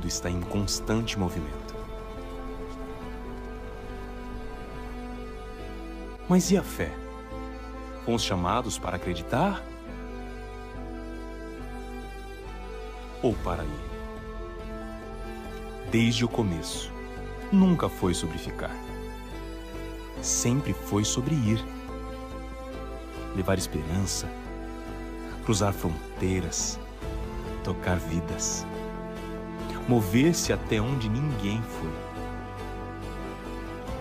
mundo está em constante movimento. Mas e a fé? Fomos chamados para acreditar? Ou para ir? Desde o começo, nunca foi sobre ficar. Sempre foi sobre ir. Levar esperança, cruzar fronteiras, tocar vidas, mover-se até onde ninguém foi.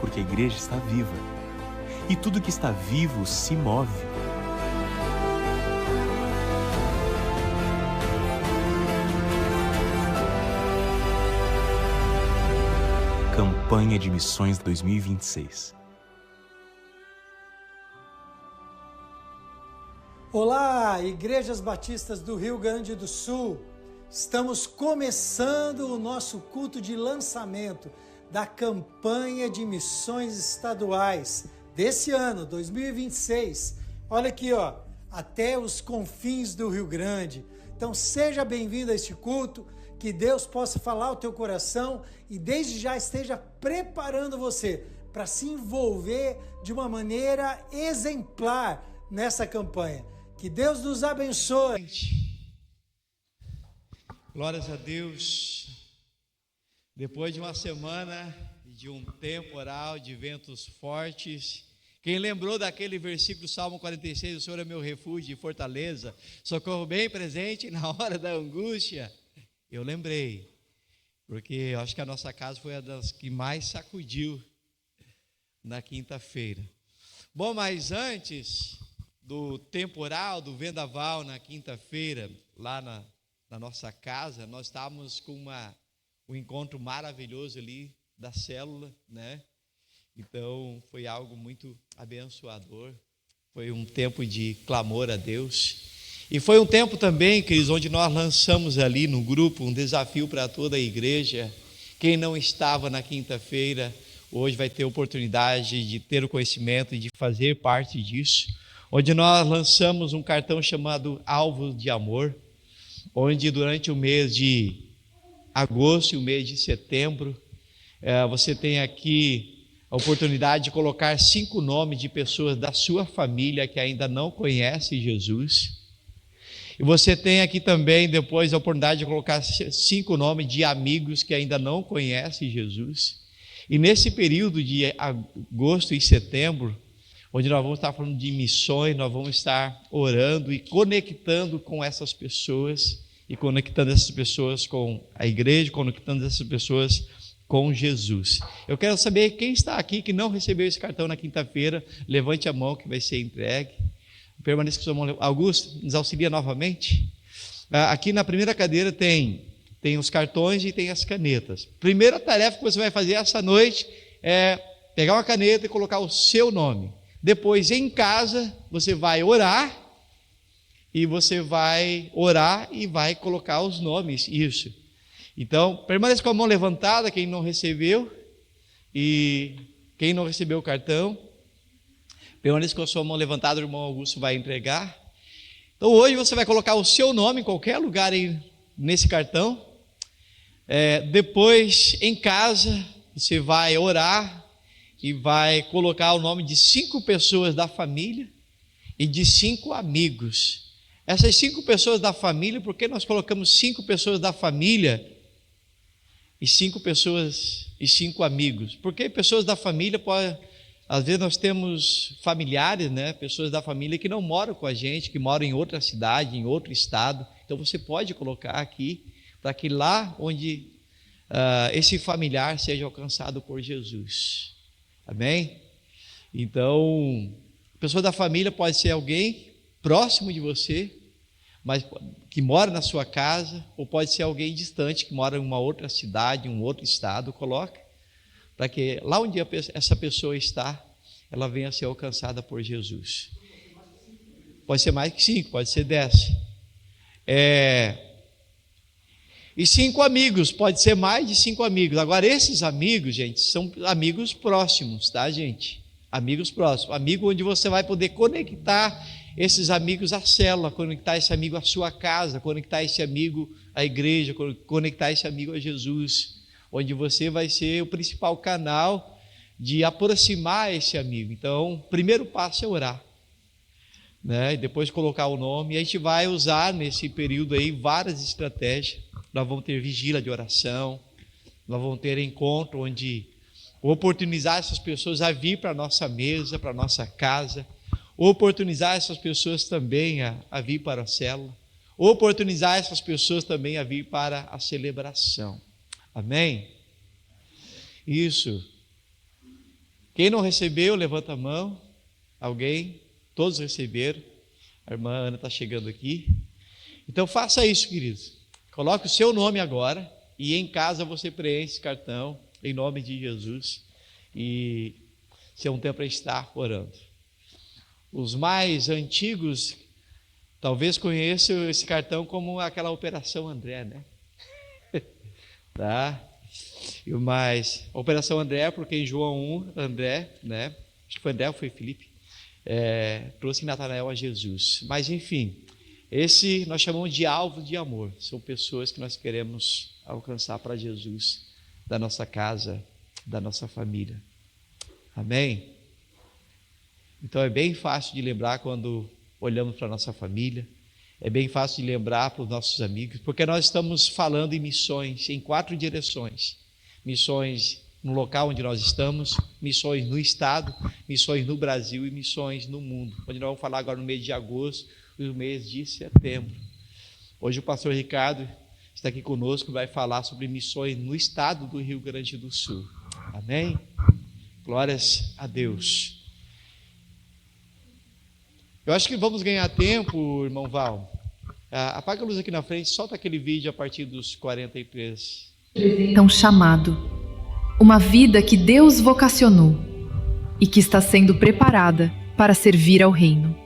Porque a igreja está viva, e tudo que está vivo se move. Campanha de Missões 2026. Olá, Igrejas Batistas do Rio Grande do Sul. Estamos começando o nosso culto de lançamento da campanha de missões estaduais desse ano, 2026. Olha aqui, ó, até os confins do Rio Grande. Então seja bem-vindo a este culto, que Deus possa falar ao teu coração e desde já esteja preparando você para se envolver de uma maneira exemplar nessa campanha. Que Deus nos abençoe. Glórias a Deus. Depois de uma semana de um temporal, de ventos fortes, quem lembrou daquele versículo Salmo 46, o Senhor é meu refúgio e fortaleza, socorro bem presente na hora da angústia? Eu lembrei, porque eu acho que a nossa casa foi a das que mais sacudiu na quinta-feira. Bom, mas antes do temporal, do vendaval na quinta-feira, lá na nossa casa, nós estávamos com um encontro maravilhoso ali da célula, né? Então foi algo muito abençoador, foi um tempo de clamor a Deus. E foi um tempo também, queridos, onde nós lançamos ali no grupo um desafio para toda a igreja. Quem não estava na quinta-feira, hoje vai ter oportunidade de ter o conhecimento e de fazer parte disso. Onde nós lançamos um cartão chamado Alvo de Amor, onde durante o mês de agosto e o mês de setembro, você tem aqui a oportunidade de colocar 5 nomes de pessoas da sua família que ainda não conhecem Jesus. E você tem aqui também depois a oportunidade de colocar 5 nomes de amigos que ainda não conhecem Jesus. E nesse período de agosto e setembro, onde nós vamos estar falando de missões, nós vamos estar orando e conectando com essas pessoas, e conectando essas pessoas com a igreja, conectando essas pessoas com Jesus. Eu quero saber quem está aqui que não recebeu esse cartão na quinta-feira, levante a mão que vai ser entregue. Permaneça com sua mão. Augusto, nos auxilia novamente. Aqui na primeira cadeira tem os cartões e tem as canetas. Primeira tarefa que você vai fazer essa noite é pegar uma caneta e colocar o seu nome. Depois, em casa, você vai orar e vai colocar os nomes, isso. Então, permaneça com a mão levantada, quem não recebeu, e quem não recebeu o cartão, permaneça com a sua mão levantada, o irmão Augusto vai entregar. Então, hoje você vai colocar o seu nome em qualquer lugar aí nesse cartão. Depois, em casa, você vai orar e vai colocar o nome de 5 pessoas da família e de 5 amigos. Essas 5 pessoas da família, por que nós colocamos 5 pessoas da família e 5 pessoas e 5 amigos? Porque pessoas da família, às vezes nós temos familiares, né? Pessoas da família que não moram com a gente, que moram em outra cidade, em outro estado. Então você pode colocar aqui, para que lá onde esse familiar seja alcançado por Jesus. Amém? Então, pessoa da família pode ser alguém próximo de você, mas que mora na sua casa, ou pode ser alguém distante, que mora em uma outra cidade, em um outro estado. Coloca, para que lá onde essa pessoa está, ela venha a ser alcançada por Jesus. Pode ser mais que 5, pode ser 10. E 5 amigos, pode ser mais de 5 amigos. Agora, esses amigos, gente, são amigos próximos, tá, gente? Amigos próximos. Amigo onde você vai poder conectar esses amigos à célula, conectar esse amigo à sua casa, conectar esse amigo à igreja, conectar esse amigo a Jesus, onde você vai ser o principal canal de aproximar esse amigo. Então, o primeiro passo é orar, né? E depois colocar o nome. E a gente vai usar nesse período aí várias estratégias. Nós vamos ter vigília de oração, nós vamos ter encontro onde oportunizar essas pessoas a vir para a nossa mesa, para a nossa casa, oportunizar essas pessoas também a vir para a célula, oportunizar essas pessoas também a vir para a celebração. Amém? Isso. Quem não recebeu, levanta a mão. Alguém? Todos receberam. A irmã Ana está chegando aqui. Então faça isso, queridos. Coloque o seu nome agora e em casa você preenche esse cartão em nome de Jesus. E se é um tempo para estar orando. Os mais antigos talvez conheçam esse cartão como aquela Operação André, né? Tá? E o mais, a Operação André, porque em João 1, André, né? Acho que foi André ou foi Felipe, trouxe Natanael a Jesus. Mas enfim, esse nós chamamos de alvo de amor. São pessoas que nós queremos alcançar para Jesus, da nossa casa, da nossa família. Amém? Então é bem fácil de lembrar quando olhamos para a nossa família, é bem fácil de lembrar para os nossos amigos, porque nós estamos falando em missões em 4 direções: missões no local onde nós estamos, missões no estado, missões no Brasil e missões no mundo, onde nós vamos falar agora no mês de agosto e no mês de setembro. Hoje o pastor Ricardo está aqui conosco e vai falar sobre missões no estado do Rio Grande do Sul. Amém? Glórias a Deus. Eu acho que vamos ganhar tempo, irmão Val. Apaga a luz aqui na frente, solta aquele vídeo a partir dos 43. Então, chamado, uma vida que Deus vocacionou e que está sendo preparada para servir ao reino.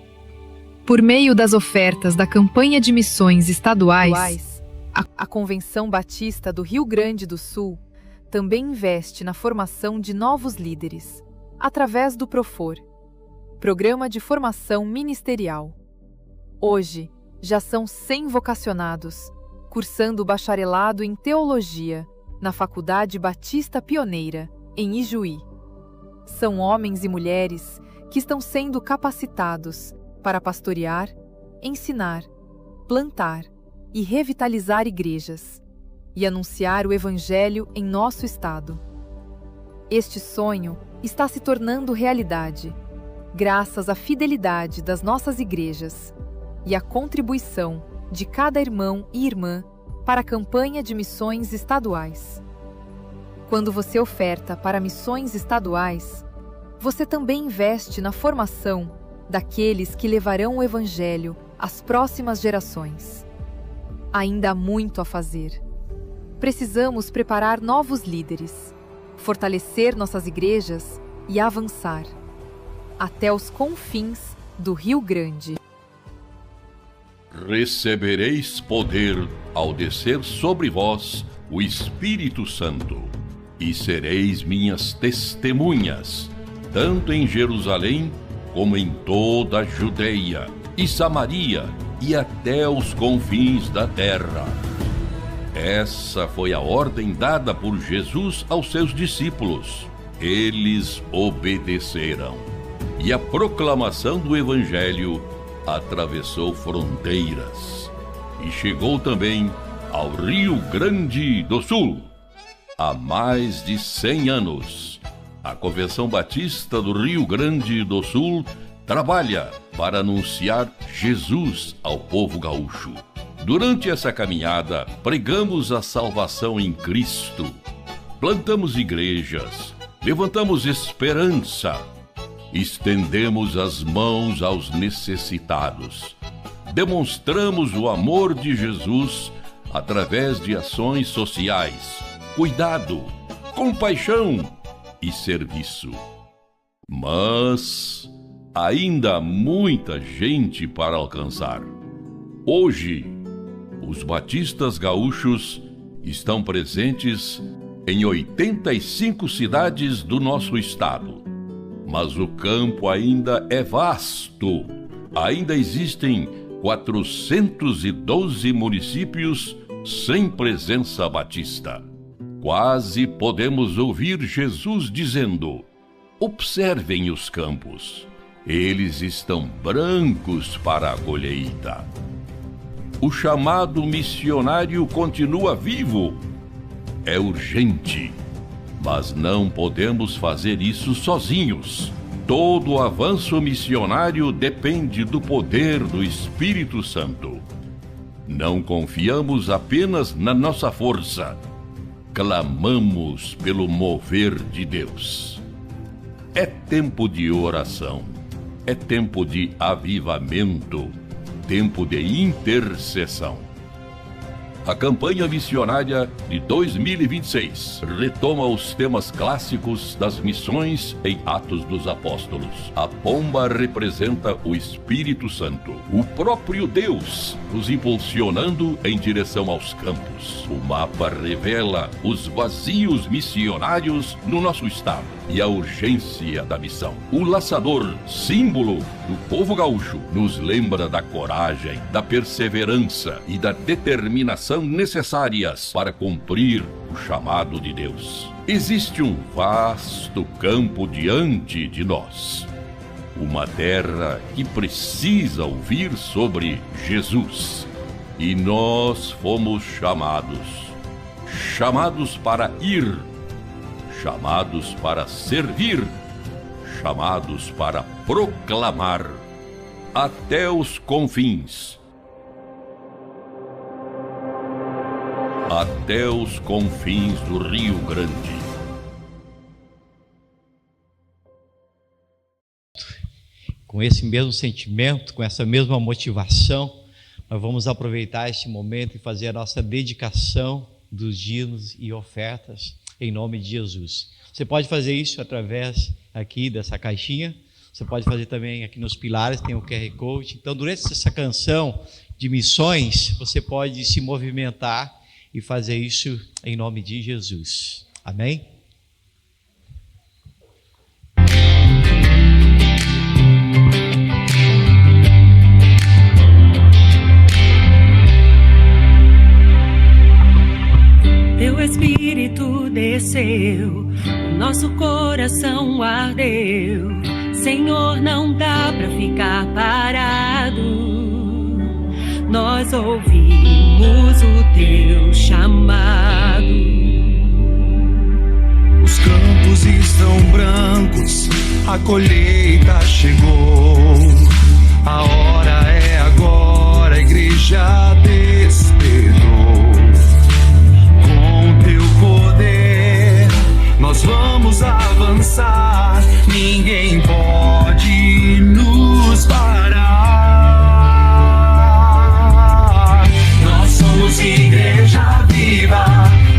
Por meio das ofertas da campanha de missões estaduais, a Convenção Batista do Rio Grande do Sul também investe na formação de novos líderes, através do Profor, Programa de Formação Ministerial. Hoje, já são 100 vocacionados, cursando o bacharelado em Teologia, na Faculdade Batista Pioneira, em Ijuí. São homens e mulheres que estão sendo capacitados para pastorear, ensinar, plantar e revitalizar igrejas e anunciar o Evangelho em nosso estado. Este sonho está se tornando realidade, graças à fidelidade das nossas igrejas e à contribuição de cada irmão e irmã para a campanha de missões estaduais. Quando você oferta para missões estaduais, você também investe na formação daqueles que levarão o Evangelho às próximas gerações. Ainda há muito a fazer. Precisamos preparar novos líderes, fortalecer nossas igrejas e avançar até os confins do Rio Grande. Recebereis poder ao descer sobre vós o Espírito Santo, e sereis minhas testemunhas, tanto em Jerusalém como em toda a Judeia e Samaria e até os confins da terra. Essa foi a ordem dada por Jesus aos seus discípulos. Eles obedeceram. E a proclamação do Evangelho atravessou fronteiras e chegou também ao Rio Grande do Sul. Há mais de 100 anos, a Convenção Batista do Rio Grande do Sul trabalha para anunciar Jesus ao povo gaúcho. Durante essa caminhada, pregamos a salvação em Cristo, plantamos igrejas, levantamos esperança, estendemos as mãos aos necessitados, demonstramos o amor de Jesus através de ações sociais, cuidado, compaixão e serviço. Mas ainda há muita gente para alcançar. Hoje, os batistas gaúchos estão presentes em 85 cidades do nosso estado. Mas o campo ainda é vasto ainda existem 412 municípios sem presença batista. Quase podemos ouvir Jesus dizendo: observem os campos, eles estão brancos para a colheita. O chamado missionário continua vivo. É urgente, mas não podemos fazer isso sozinhos. Todo avanço missionário depende do poder do Espírito Santo. Não confiamos apenas na nossa força. Clamamos pelo mover de Deus. É tempo de oração. É tempo de avivamento. Tempo de intercessão. A campanha missionária de 2026 retoma os temas clássicos das missões em Atos dos Apóstolos. A pomba representa o Espírito Santo, o próprio Deus, nos impulsionando em direção aos campos. O mapa revela os vazios missionários no nosso estado e a urgência da missão. O laçador, símbolo do povo gaúcho, nos lembra da coragem, da perseverança e da determinação necessárias para cumprir o chamado de Deus. Existe um vasto campo diante de nós. Uma terra que precisa ouvir sobre Jesus. E nós fomos chamados para ir, chamados para servir, chamados para proclamar até os confins. Até os confins do Rio Grande. Com esse mesmo sentimento, com essa mesma motivação, nós vamos aproveitar este momento e fazer a nossa dedicação dos dízimos e ofertas em nome de Jesus. Você pode fazer isso através aqui dessa caixinha, você pode fazer também aqui nos pilares, tem o QR Code. Então, durante essa canção de missões, você pode se movimentar e fazer isso em nome de Jesus. Amém? Teu Espírito desceu, o nosso coração ardeu. Senhor, não dá pra ficar parado. Nós ouvimos o teu chamado. Os campos estão brancos, a colheita chegou. A hora é agora, a igreja despertou. Com teu poder, nós vamos avançar. Ninguém pode nos parar. Somos igreja viva,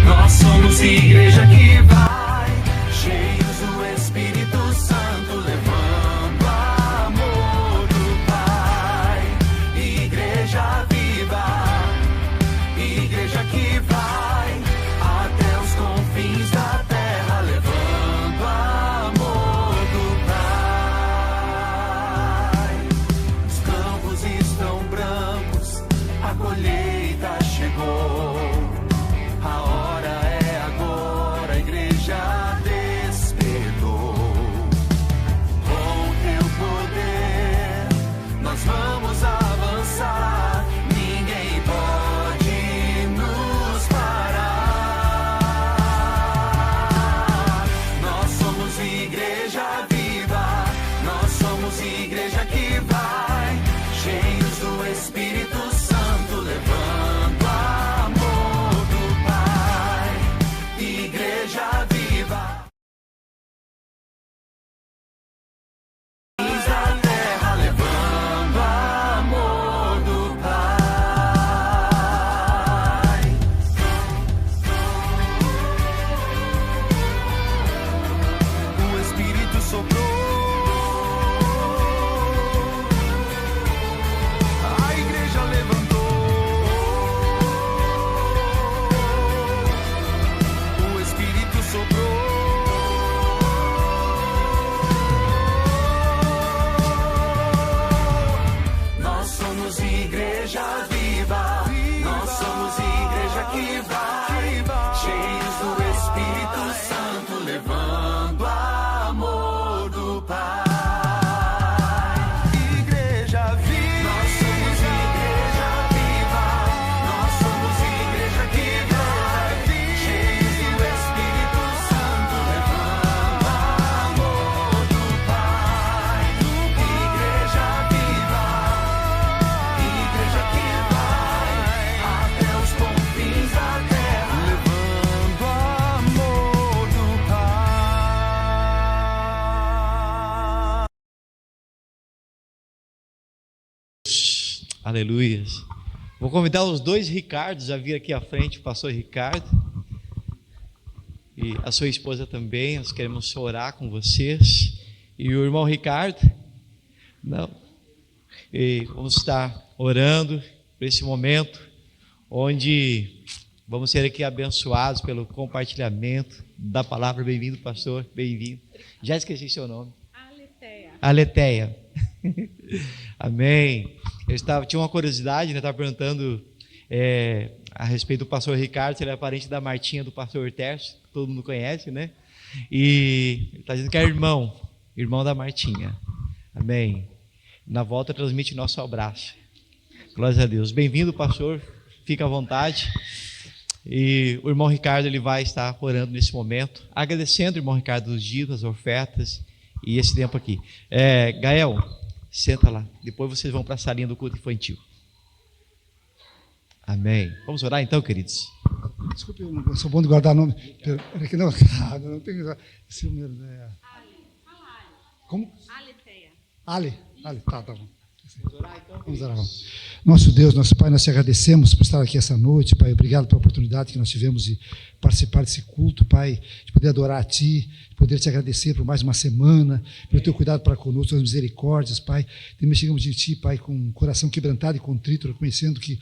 nós somos igreja que vai, cheios do Espírito Santo, levando amor do Pai. Igreja viva, igreja que vai, até os confins da terra, levando amor do Pai. Os campos estão brancos, a colheita chegou, a hora é agora, a igreja despertou. Com teu poder, nós vamos avançar, ninguém pode nos parar. Nós somos igreja viva, nós somos igreja que vai, cheios do Espírito Santo, levando amor do Pai. Igreja viva. Aleluia. Vou convidar os dois Ricardos a vir aqui à frente, o pastor Ricardo e a sua esposa também. Nós queremos orar com vocês. E o irmão Ricardo, não. E vamos estar orando por esse momento, onde vamos ser aqui abençoados pelo compartilhamento da palavra. Bem-vindo, pastor, bem-vindo. Já esqueci seu nome. Aleteia. Amém. Tinha uma curiosidade, né? Estava perguntando a respeito do pastor Ricardo, se ele é parente da Martinha, do pastor Tércio, que todo mundo conhece, né? E ele está dizendo que é irmão da Martinha. Amém. Na volta transmite nosso abraço. Glórias a Deus. Bem-vindo, pastor. Fica à vontade. E o irmão Ricardo, ele vai estar orando nesse momento, agradecendo o irmão Ricardo os dias, as ofertas e esse tempo aqui. Gael, senta lá. Depois vocês vão para a salinha do culto infantil. Amém. Vamos orar então, queridos? Desculpe, eu não sou bom de guardar nome. Era que não tenho esse número. Como? Ale. Tá bom. Vamos orar. Nosso Deus, nosso Pai, nós te agradecemos por estar aqui essa noite, Pai. Obrigado pela oportunidade que nós tivemos de participar desse culto, Pai, de poder adorar a Ti, de poder te agradecer por mais uma semana, pelo Teu cuidado para conosco, Tuas misericórdias, Pai. Também chegamos de Ti, Pai, com um coração quebrantado e contrito, reconhecendo que,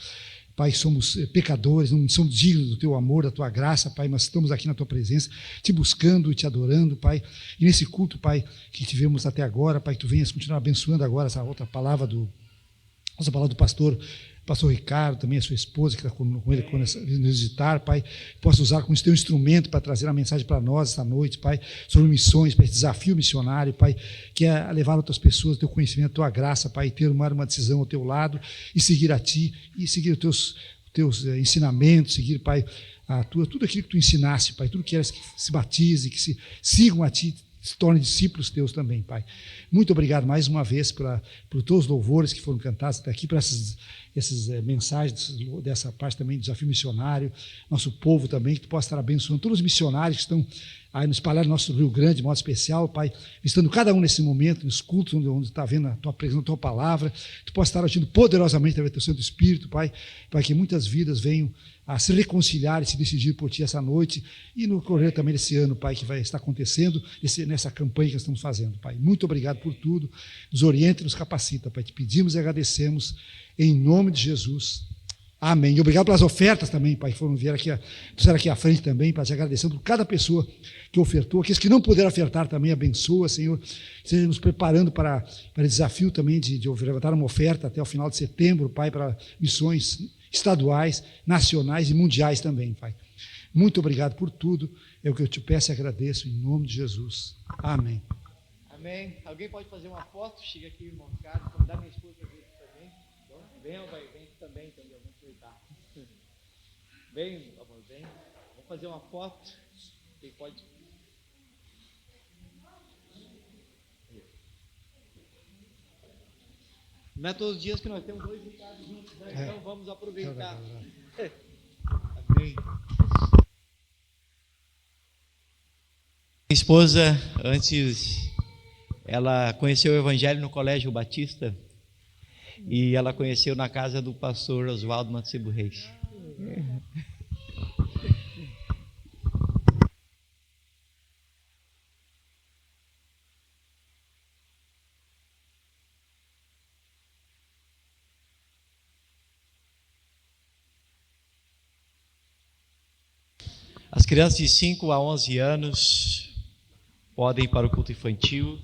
Pai, somos pecadores, não somos dignos do Teu amor, da Tua graça, Pai, mas estamos aqui na Tua presença, Te buscando e Te adorando, Pai. E nesse culto, Pai, que tivemos até agora, Pai, que Tu venhas continuar abençoando agora essa outra palavra do pastor Ricardo, também a sua esposa, que está com ele quando nos visitar, Pai, possa usar como teu instrumento para trazer a mensagem para nós esta noite, Pai, sobre missões, Pai, desafio missionário, Pai, que é levar outras pessoas o teu conhecimento, a tua graça, Pai, ter uma decisão ao teu lado e seguir a Ti, e seguir os teus ensinamentos, seguir, Pai, tudo aquilo que Tu ensinaste, Pai, tudo que queres que se batize, que se sigam a Ti, se tornem discípulos teus também, Pai. Muito obrigado mais uma vez por todos os louvores que foram cantados até aqui, por essas mensagens dessa parte também do desafio missionário, nosso povo também, que Tu possa estar abençoando todos os missionários que estão aí no espalhar no nosso Rio Grande, de modo especial, Pai, visitando cada um nesse momento, nos cultos, onde está vendo a Tua presença, a Tua palavra, Tu possa estar agindo poderosamente através do Teu Santo Espírito, Pai, para que muitas vidas venham a se reconciliar e se decidir por Ti essa noite e no correr também desse ano, Pai, que vai estar acontecendo nessa campanha que nós estamos fazendo, Pai. Muito obrigado por tudo, nos orienta e nos capacita, Pai. Te pedimos e agradecemos em nome de Jesus. Amém. E obrigado pelas ofertas também, Pai, que trouxeram aqui à frente também, Pai, te agradecendo por cada pessoa que ofertou, aqueles que não puderam ofertar também, abençoa, Senhor, esteja nos preparando para o desafio também de levantar uma oferta até o final de setembro, Pai, para missões estaduais, nacionais e mundiais também, Pai. Muito obrigado por tudo, é o que eu Te peço e agradeço, em nome de Jesus. Amém. Amém. Alguém pode fazer uma foto? Chega aqui, irmão Ricardo, convidar minha esposa para vir também. Vem também, vamos aproveitar. Vem, amor, vem. Vamos fazer uma foto. Quem pode? Não é todos os dias que nós temos dois Ricardos juntos, né? Então vamos aproveitar. Amém. Minha esposa, antes, ela conheceu o Evangelho no Colégio Batista e ela conheceu na casa do pastor Oswaldo Mancebo Reis. As crianças de 5 a 11 anos podem ir para o culto infantil.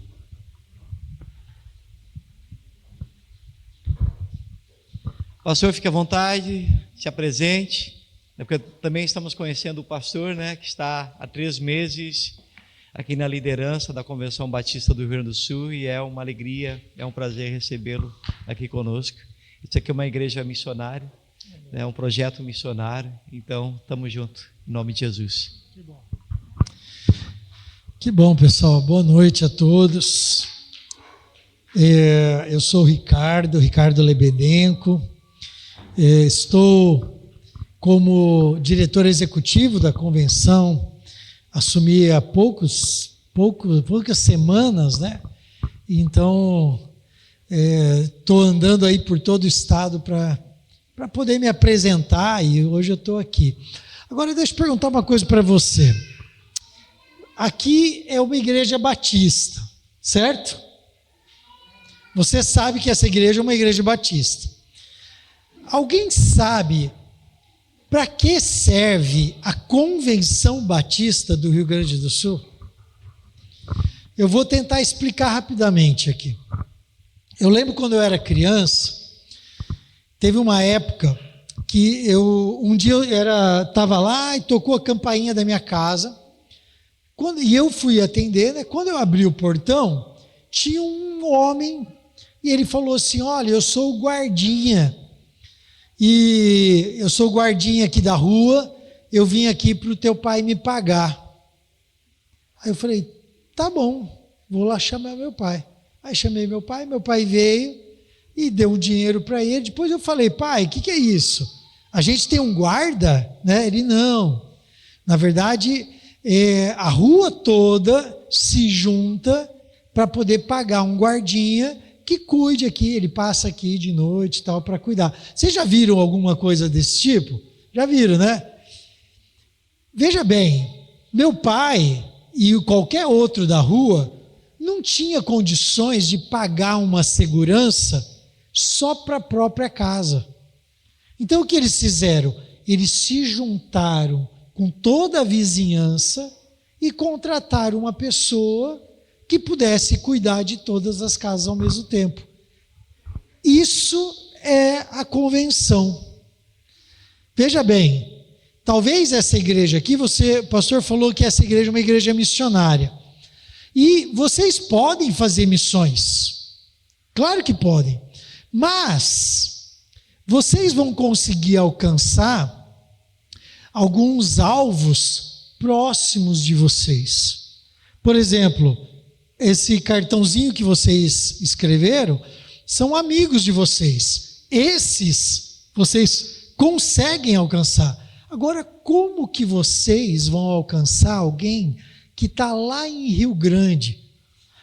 Pastor, fique à vontade, se apresente, porque também estamos conhecendo o pastor, né, que está há 3 meses aqui na liderança da Convenção Batista do Rio Grande do Sul, e é uma alegria, é um prazer recebê-lo aqui conosco. Isso aqui é uma igreja missionária, é um projeto missionário, então estamos juntos, em nome de Jesus. Que bom. Que bom, pessoal, boa noite a todos. Eu sou o Ricardo Lebedenko, estou como diretor executivo da convenção, assumi há poucas semanas, né? Então, Estou andando aí por todo o estado para poder me apresentar e hoje eu estou aqui. Agora deixa eu perguntar uma coisa para você. Aqui é uma igreja batista, certo? Você sabe que essa igreja é uma igreja batista. Alguém sabe para que serve a Convenção Batista do Rio Grande do Sul? Eu vou tentar explicar rapidamente aqui. Eu lembro quando eu era criança, teve uma época que um dia eu estava lá e tocou a campainha da minha casa, e eu fui atender, né? Quando eu abri o portão, tinha um homem, e ele falou assim: olha, eu sou o guardinha, e eu sou o guardinha aqui da rua, eu vim aqui para o teu pai me pagar. Aí eu falei: tá bom, vou lá chamar meu pai. Aí chamei meu pai veio e deu um dinheiro para ele. Depois eu falei: pai, o que é isso? A gente tem um guarda? Né? Ele: não. Na verdade, a rua toda se junta para poder pagar um guardinha que cuide aqui, ele passa aqui de noite e tal para cuidar. Vocês já viram alguma coisa desse tipo? Já viram, né? Veja bem, meu pai e qualquer outro da rua não tinha condições de pagar uma segurança só para a própria casa. Então o que eles fizeram? Eles se juntaram com toda a vizinhança e contrataram uma pessoa que pudesse cuidar de todas as casas ao mesmo tempo. Isso é a convenção. Veja bem, talvez essa igreja aqui, o pastor falou que essa igreja é uma igreja missionária. E vocês podem fazer missões. Claro que podem. Mas vocês vão conseguir alcançar alguns alvos próximos de vocês. Por exemplo, esse cartãozinho que vocês escreveram são amigos de vocês. Esses vocês conseguem alcançar. Agora, como que vocês vão alcançar alguém que está lá em Rio Grande,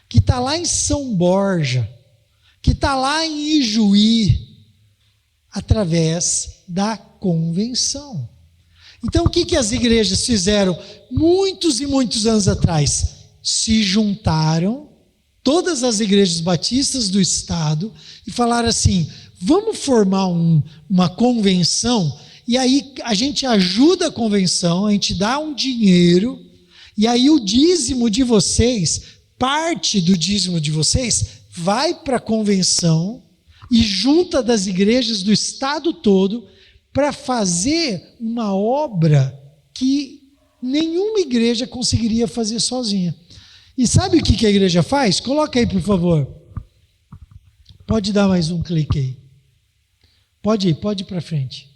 que está lá em São Borja, que está lá em Ijuí? Através da convenção. Então, o que as igrejas fizeram muitos e muitos anos atrás? Se juntaram, todas as igrejas batistas do estado, e falaram assim: vamos formar uma convenção, e aí a gente ajuda a convenção, a gente dá um dinheiro, e aí o dízimo de vocês, parte do dízimo de vocês, vai para a convenção e junta das igrejas do estado todo para fazer uma obra que nenhuma igreja conseguiria fazer sozinha. E sabe o que a igreja faz? Coloca aí, por favor. Pode dar mais um clique aí. Pode ir para frente.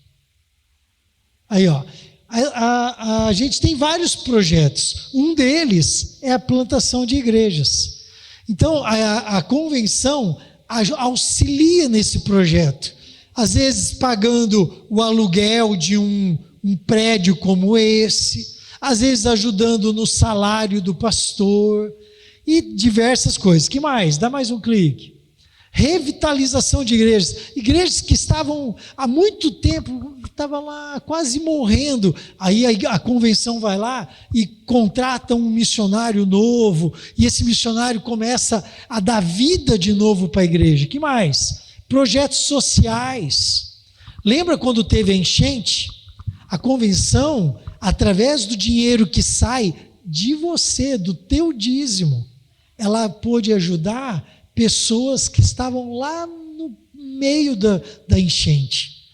Aí, ó. A gente tem vários projetos. Um deles é a plantação de igrejas. Então, a convenção auxilia nesse projeto. Às vezes pagando o aluguel de um prédio como esse, às vezes ajudando no salário do pastor e diversas coisas. Que mais? Dá mais um clique. Revitalização de igrejas que estavam há muito tempo, estavam lá quase morrendo. Aí a convenção vai lá e contrata um missionário novo, e esse missionário começa a dar vida de novo para a igreja. Que mais? Projetos sociais. Lembra quando teve a enchente? A convenção, através do dinheiro que sai de você, do teu dízimo, ela pôde ajudar pessoas que estavam lá no meio da enchente.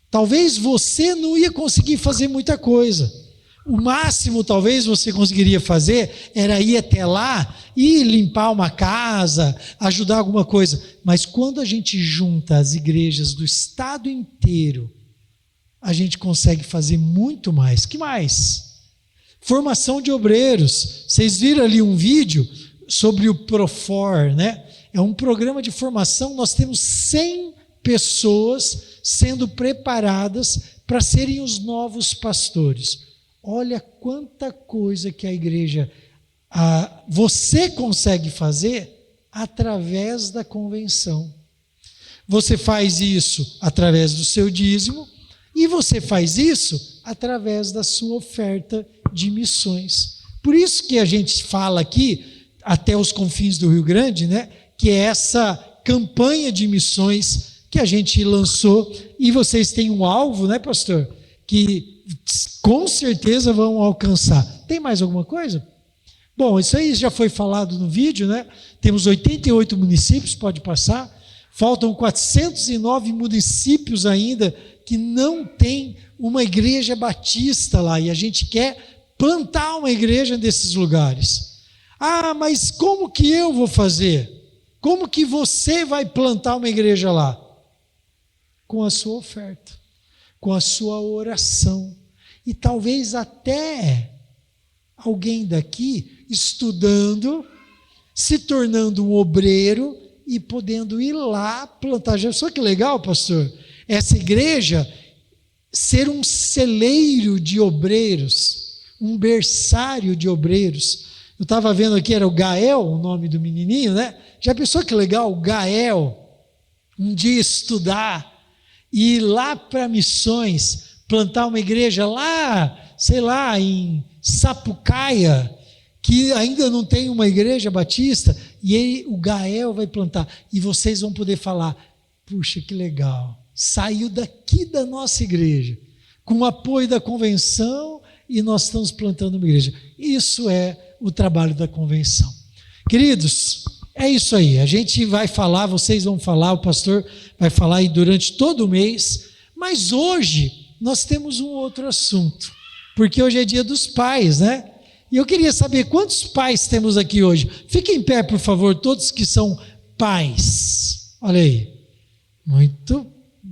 Talvez você não ia conseguir fazer muita coisa. O máximo, talvez, você conseguiria fazer era ir até lá e limpar uma casa, ajudar alguma coisa. Mas quando a gente junta as igrejas do estado inteiro, a gente consegue fazer muito mais. Que mais? Formação de obreiros. Vocês viram ali um vídeo sobre o Profor, né? É um programa de formação. Nós temos 100 pessoas sendo preparadas para serem os novos pastores. Olha quanta coisa que a igreja, você consegue fazer através da convenção. Você faz isso através do seu dízimo e você faz isso através da sua oferta de missões. Por isso que a gente fala aqui, até os confins do Rio Grande, né, que é essa campanha de missões que a gente lançou, e vocês têm um alvo, né, pastor, que com certeza vão alcançar. Tem mais alguma coisa? Bom, isso aí já foi falado no vídeo, né? Temos 88 municípios, pode passar. Faltam 409 municípios ainda que não tem uma igreja batista lá, e a gente quer plantar uma igreja nesses lugares. Ah, mas como que eu vou fazer? Como que você vai plantar uma igreja lá? Com a sua oferta, com a sua oração, e talvez até alguém daqui estudando, se tornando um obreiro e podendo ir lá plantar. Já só que legal, pastor, essa igreja ser um celeiro de obreiros, um berçário de obreiros. Eu estava vendo aqui, era o Gael, o nome do menininho, né? Já pensou que legal, o Gael, um dia estudar, e ir lá para missões, plantar uma igreja lá, sei lá, em Sapucaia, que ainda não tem uma igreja batista, e ele, o Gael vai plantar, e vocês vão poder falar, puxa, que legal, saiu daqui da nossa igreja, com o apoio da convenção, e nós estamos plantando uma igreja. Isso é o trabalho da convenção. Queridos, é isso aí, a gente vai falar, vocês vão falar, o pastor vai falar aí durante todo o mês, mas hoje nós temos um outro assunto, porque hoje é dia dos pais, né? E eu queria saber quantos pais temos aqui hoje. Fiquem em pé, por favor, todos que são pais. Olha aí. Muito,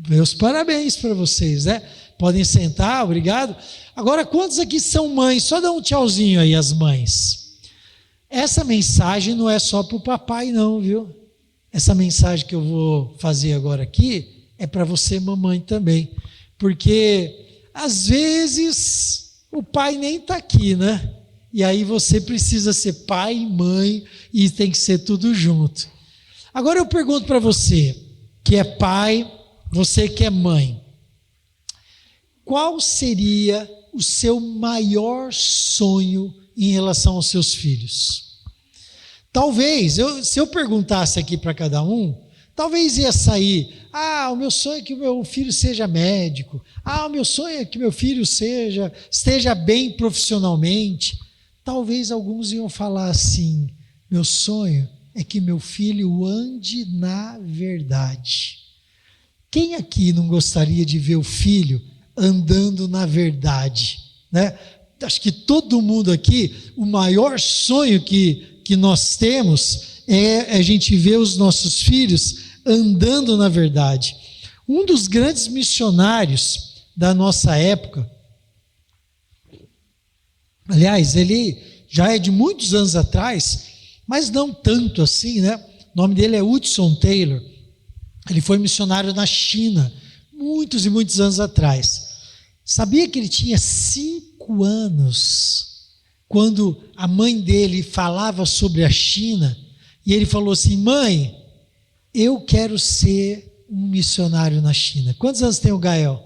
meus parabéns para vocês, né? Podem sentar, obrigado. Agora, quantos aqui são mães? Só dá um tchauzinho aí, as mães. Essa mensagem não é só para o papai, não, viu? Essa mensagem que eu vou fazer agora aqui é para você, mamãe, também. Porque, às vezes, o pai nem está aqui, né? E aí você precisa ser pai e mãe e tem que ser tudo junto. Agora eu pergunto para você, que é pai, você que é mãe, qual seria o seu maior sonho em relação aos seus filhos? Talvez, se eu perguntasse aqui para cada um, talvez ia sair, o meu sonho é que o meu filho seja médico, o meu sonho é que meu filho esteja bem profissionalmente. Talvez alguns iam falar assim, meu sonho é que meu filho ande na verdade. Quem aqui não gostaria de ver o filho andando na verdade, né? Acho que todo mundo aqui, o maior sonho que nós temos é a gente ver os nossos filhos andando na verdade. Um dos grandes missionários da nossa época, aliás, ele já é de muitos anos atrás, mas não tanto assim, né? O nome dele é Hudson Taylor. Ele foi missionário na China, muitos e muitos anos atrás. Sabia que ele tinha 5 anos, quando a mãe dele falava sobre a China, e ele falou assim, mãe, eu quero ser um missionário na China. Quantos anos tem o Gael?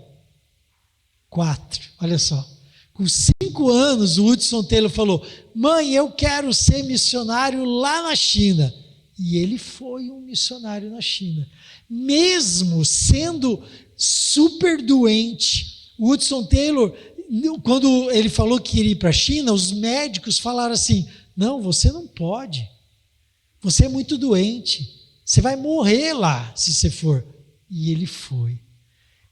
4, olha só. Com 5 anos, o Hudson Taylor falou, mãe, eu quero ser missionário lá na China. E ele foi um missionário na China. Mesmo sendo super doente, o Hudson Taylor, quando ele falou que iria ir para a China, os médicos falaram assim, não, você não pode. Você é muito doente. Você vai morrer lá, se você for. E ele foi.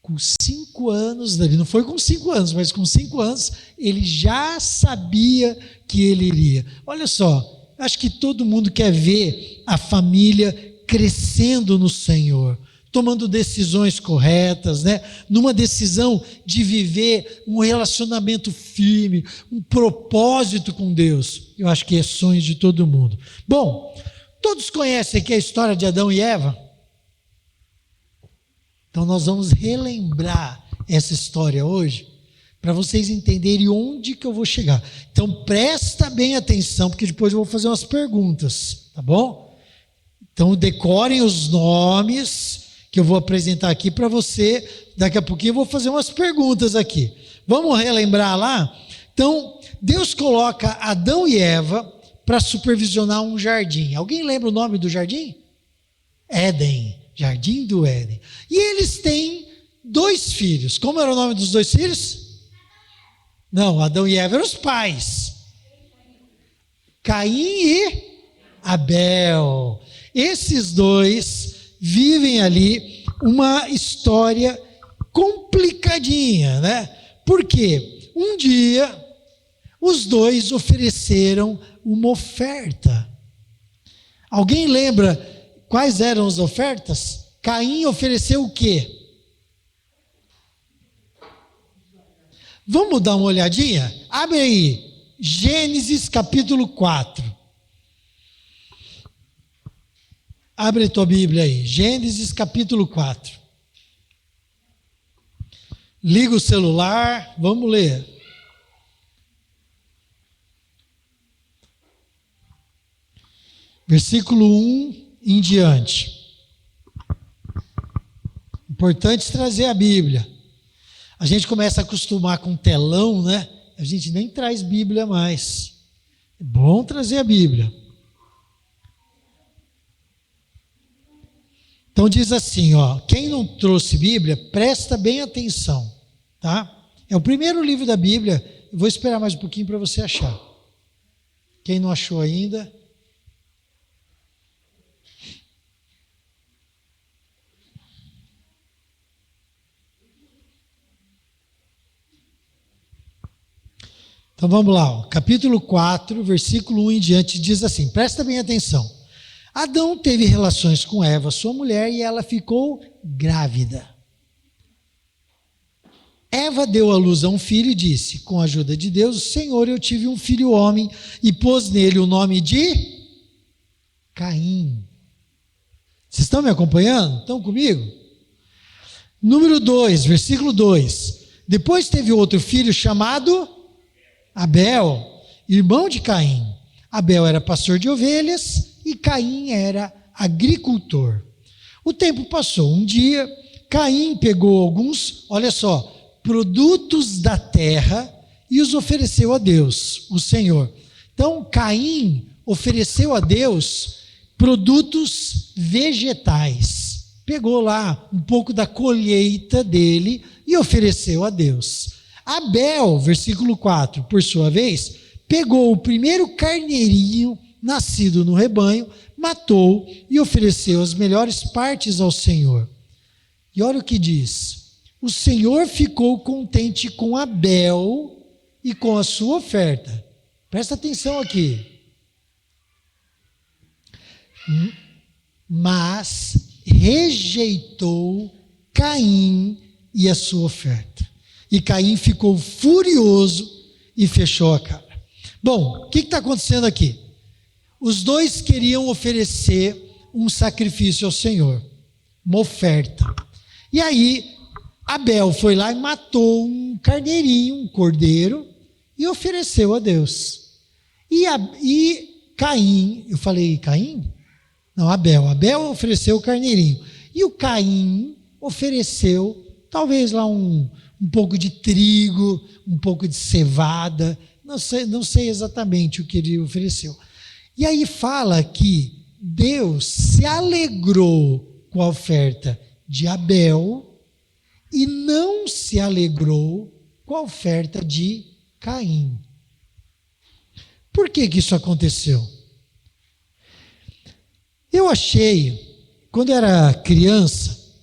Com 5 anos, ele não foi com 5 anos, mas com 5 anos, ele já sabia que ele iria. Olha só, acho que todo mundo quer ver a família crescendo no Senhor, tomando decisões corretas, né? Numa decisão de viver um relacionamento firme, um propósito com Deus. Eu acho que é sonho de todo mundo. Bom, todos conhecem aqui a história de Adão e Eva? Então nós vamos relembrar essa história hoje, para vocês entenderem onde que eu vou chegar. Então presta bem atenção, porque depois eu vou fazer umas perguntas, tá bom? Então decorem os nomes que eu vou apresentar aqui para você. Daqui a pouquinho eu vou fazer umas perguntas aqui. Vamos relembrar lá? Então, Deus coloca Adão e Eva para supervisionar um jardim. Alguém lembra o nome do jardim? Éden, Jardim do Éden. E eles têm 2 filhos. Como era o nome dos 2 filhos? Não, Adão e Eva eram os pais. Caim e Abel. Esses 2 vivem ali uma história complicadinha, né? Por quê? Um dia, os 2 ofereceram uma oferta. Alguém lembra quais eram as ofertas? Caim ofereceu o quê? Vamos dar uma olhadinha? Abre aí, Gênesis capítulo 4. Abre a tua Bíblia aí, Gênesis capítulo 4. Liga o celular, vamos ler. Versículo 1 em diante. Importante trazer a Bíblia. A gente começa a acostumar com telão, né? A gente nem traz Bíblia mais. É bom trazer a Bíblia. Então diz assim, ó, quem não trouxe Bíblia, presta bem atenção, tá? É o primeiro livro da Bíblia, eu vou esperar mais um pouquinho para você achar. Quem não achou ainda? Então vamos lá, ó. Capítulo 4, versículo 1 em diante, diz assim, presta bem atenção. Adão teve relações com Eva, sua mulher, e ela ficou grávida. Eva deu à luz a um filho e disse, com a ajuda de Deus, Senhor, eu tive um filho homem, e pôs nele o nome de Caim. Vocês estão me acompanhando? Estão comigo? Número 2, versículo 2. Depois teve outro filho chamado Abel, irmão de Caim. Abel era pastor de ovelhas e Caim era agricultor. O tempo passou. Um dia, Caim pegou alguns, olha só, produtos da terra e os ofereceu a Deus, o Senhor. Então, Caim ofereceu a Deus produtos vegetais. Pegou lá um pouco da colheita dele e ofereceu a Deus. Abel, versículo 4, por sua vez, pegou o primeiro carneirinho nascido no rebanho, matou e ofereceu as melhores partes ao Senhor. E olha o que diz: o Senhor ficou contente com Abel e com a sua oferta. Presta atenção aqui. Mas rejeitou Caim e a sua oferta. E Caim ficou furioso e fechou a cara. Bom, o que está acontecendo aqui? Os dois queriam oferecer um sacrifício ao Senhor, uma oferta. E aí, Abel foi lá e matou um carneirinho, um cordeiro, e ofereceu a Deus. E Caim, eu falei Caim? Não, Abel. Abel ofereceu o carneirinho. E o Caim ofereceu, talvez lá um pouco de trigo, um pouco de cevada, não sei exatamente o que ele ofereceu. E aí fala que Deus se alegrou com a oferta de Abel e não se alegrou com a oferta de Caim. Por que isso aconteceu? Eu achei, quando era criança,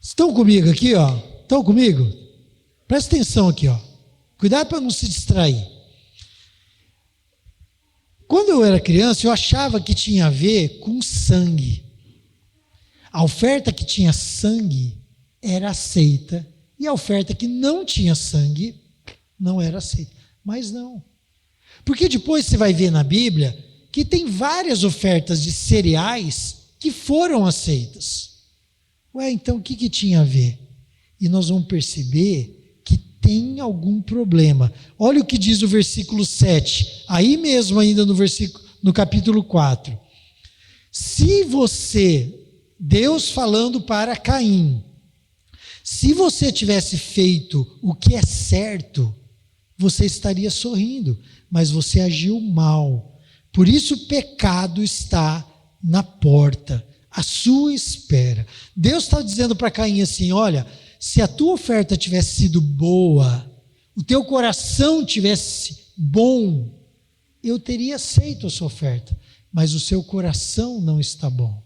estão comigo aqui, ó? Estão comigo? Presta atenção aqui, ó. Cuidado para não se distrair. Quando eu era criança, eu achava que tinha a ver com sangue. A oferta que tinha sangue era aceita, e a oferta que não tinha sangue não era aceita. Mas não. Porque depois você vai ver na Bíblia que tem várias ofertas de cereais que foram aceitas. Ué, então o que tinha a ver? E nós vamos perceber que tem algum problema. Olha o que diz o versículo 7, aí mesmo ainda no capítulo 4. Se você, Deus falando para Caim, se você tivesse feito o que é certo, você estaria sorrindo, mas você agiu mal. Por isso o pecado está na porta, à sua espera. Deus está dizendo para Caim assim: olha, se a tua oferta tivesse sido boa, o teu coração tivesse bom, eu teria aceito a sua oferta, mas o seu coração não está bom.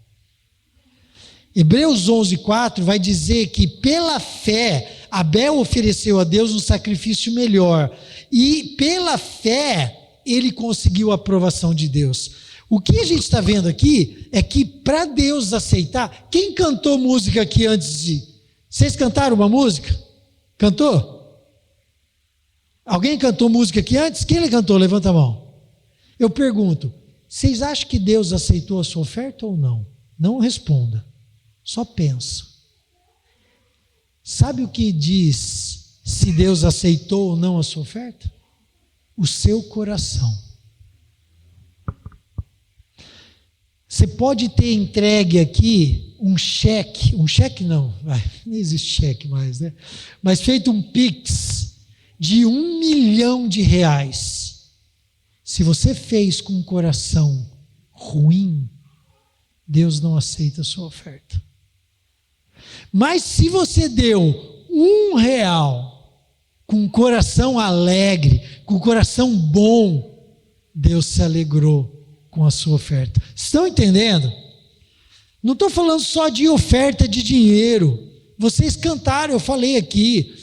Hebreus 11:4 vai dizer que pela fé Abel ofereceu a Deus um sacrifício melhor, e pela fé ele conseguiu a aprovação de Deus. O que a gente está vendo aqui é que para Deus aceitar, quem cantou música aqui antes de... Vocês cantaram uma música? Cantou? Alguém cantou música aqui antes? Quem cantou? Levanta a mão. Eu pergunto, vocês acham que Deus aceitou a sua oferta ou não? Não responda, só pensa. Sabe o que diz se Deus aceitou ou não a sua oferta? O seu coração. Você pode ter entregue aqui um cheque não existe cheque mais, né? Mas feito um Pix de R$1 milhão. Se você fez com um coração ruim, Deus não aceita a sua oferta. Mas se você deu R$1 com um coração alegre, com um coração bom, Deus se alegrou com a sua oferta. Estão entendendo? Não estou falando só de oferta de dinheiro. Vocês cantaram, eu falei aqui.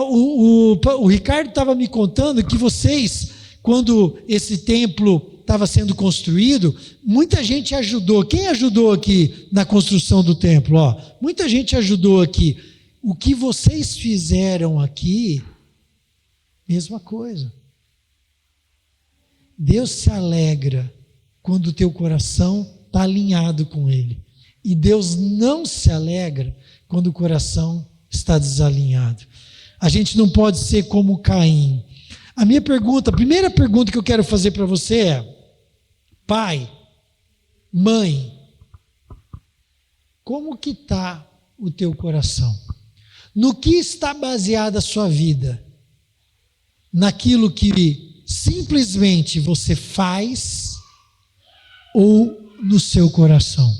O Ricardo estava me contando que vocês, quando esse templo estava sendo construído, muita gente ajudou. Quem ajudou aqui na construção do templo? Muita gente ajudou aqui. O que vocês fizeram aqui, mesma coisa. Deus se alegra quando o teu coração está alinhado com Ele. E Deus não se alegra quando o coração está desalinhado. A gente não pode ser como Caim. A primeira pergunta que eu quero fazer para você é: pai, mãe, como que está o teu coração? No que está baseada a sua vida? Naquilo que simplesmente você faz ou no seu coração?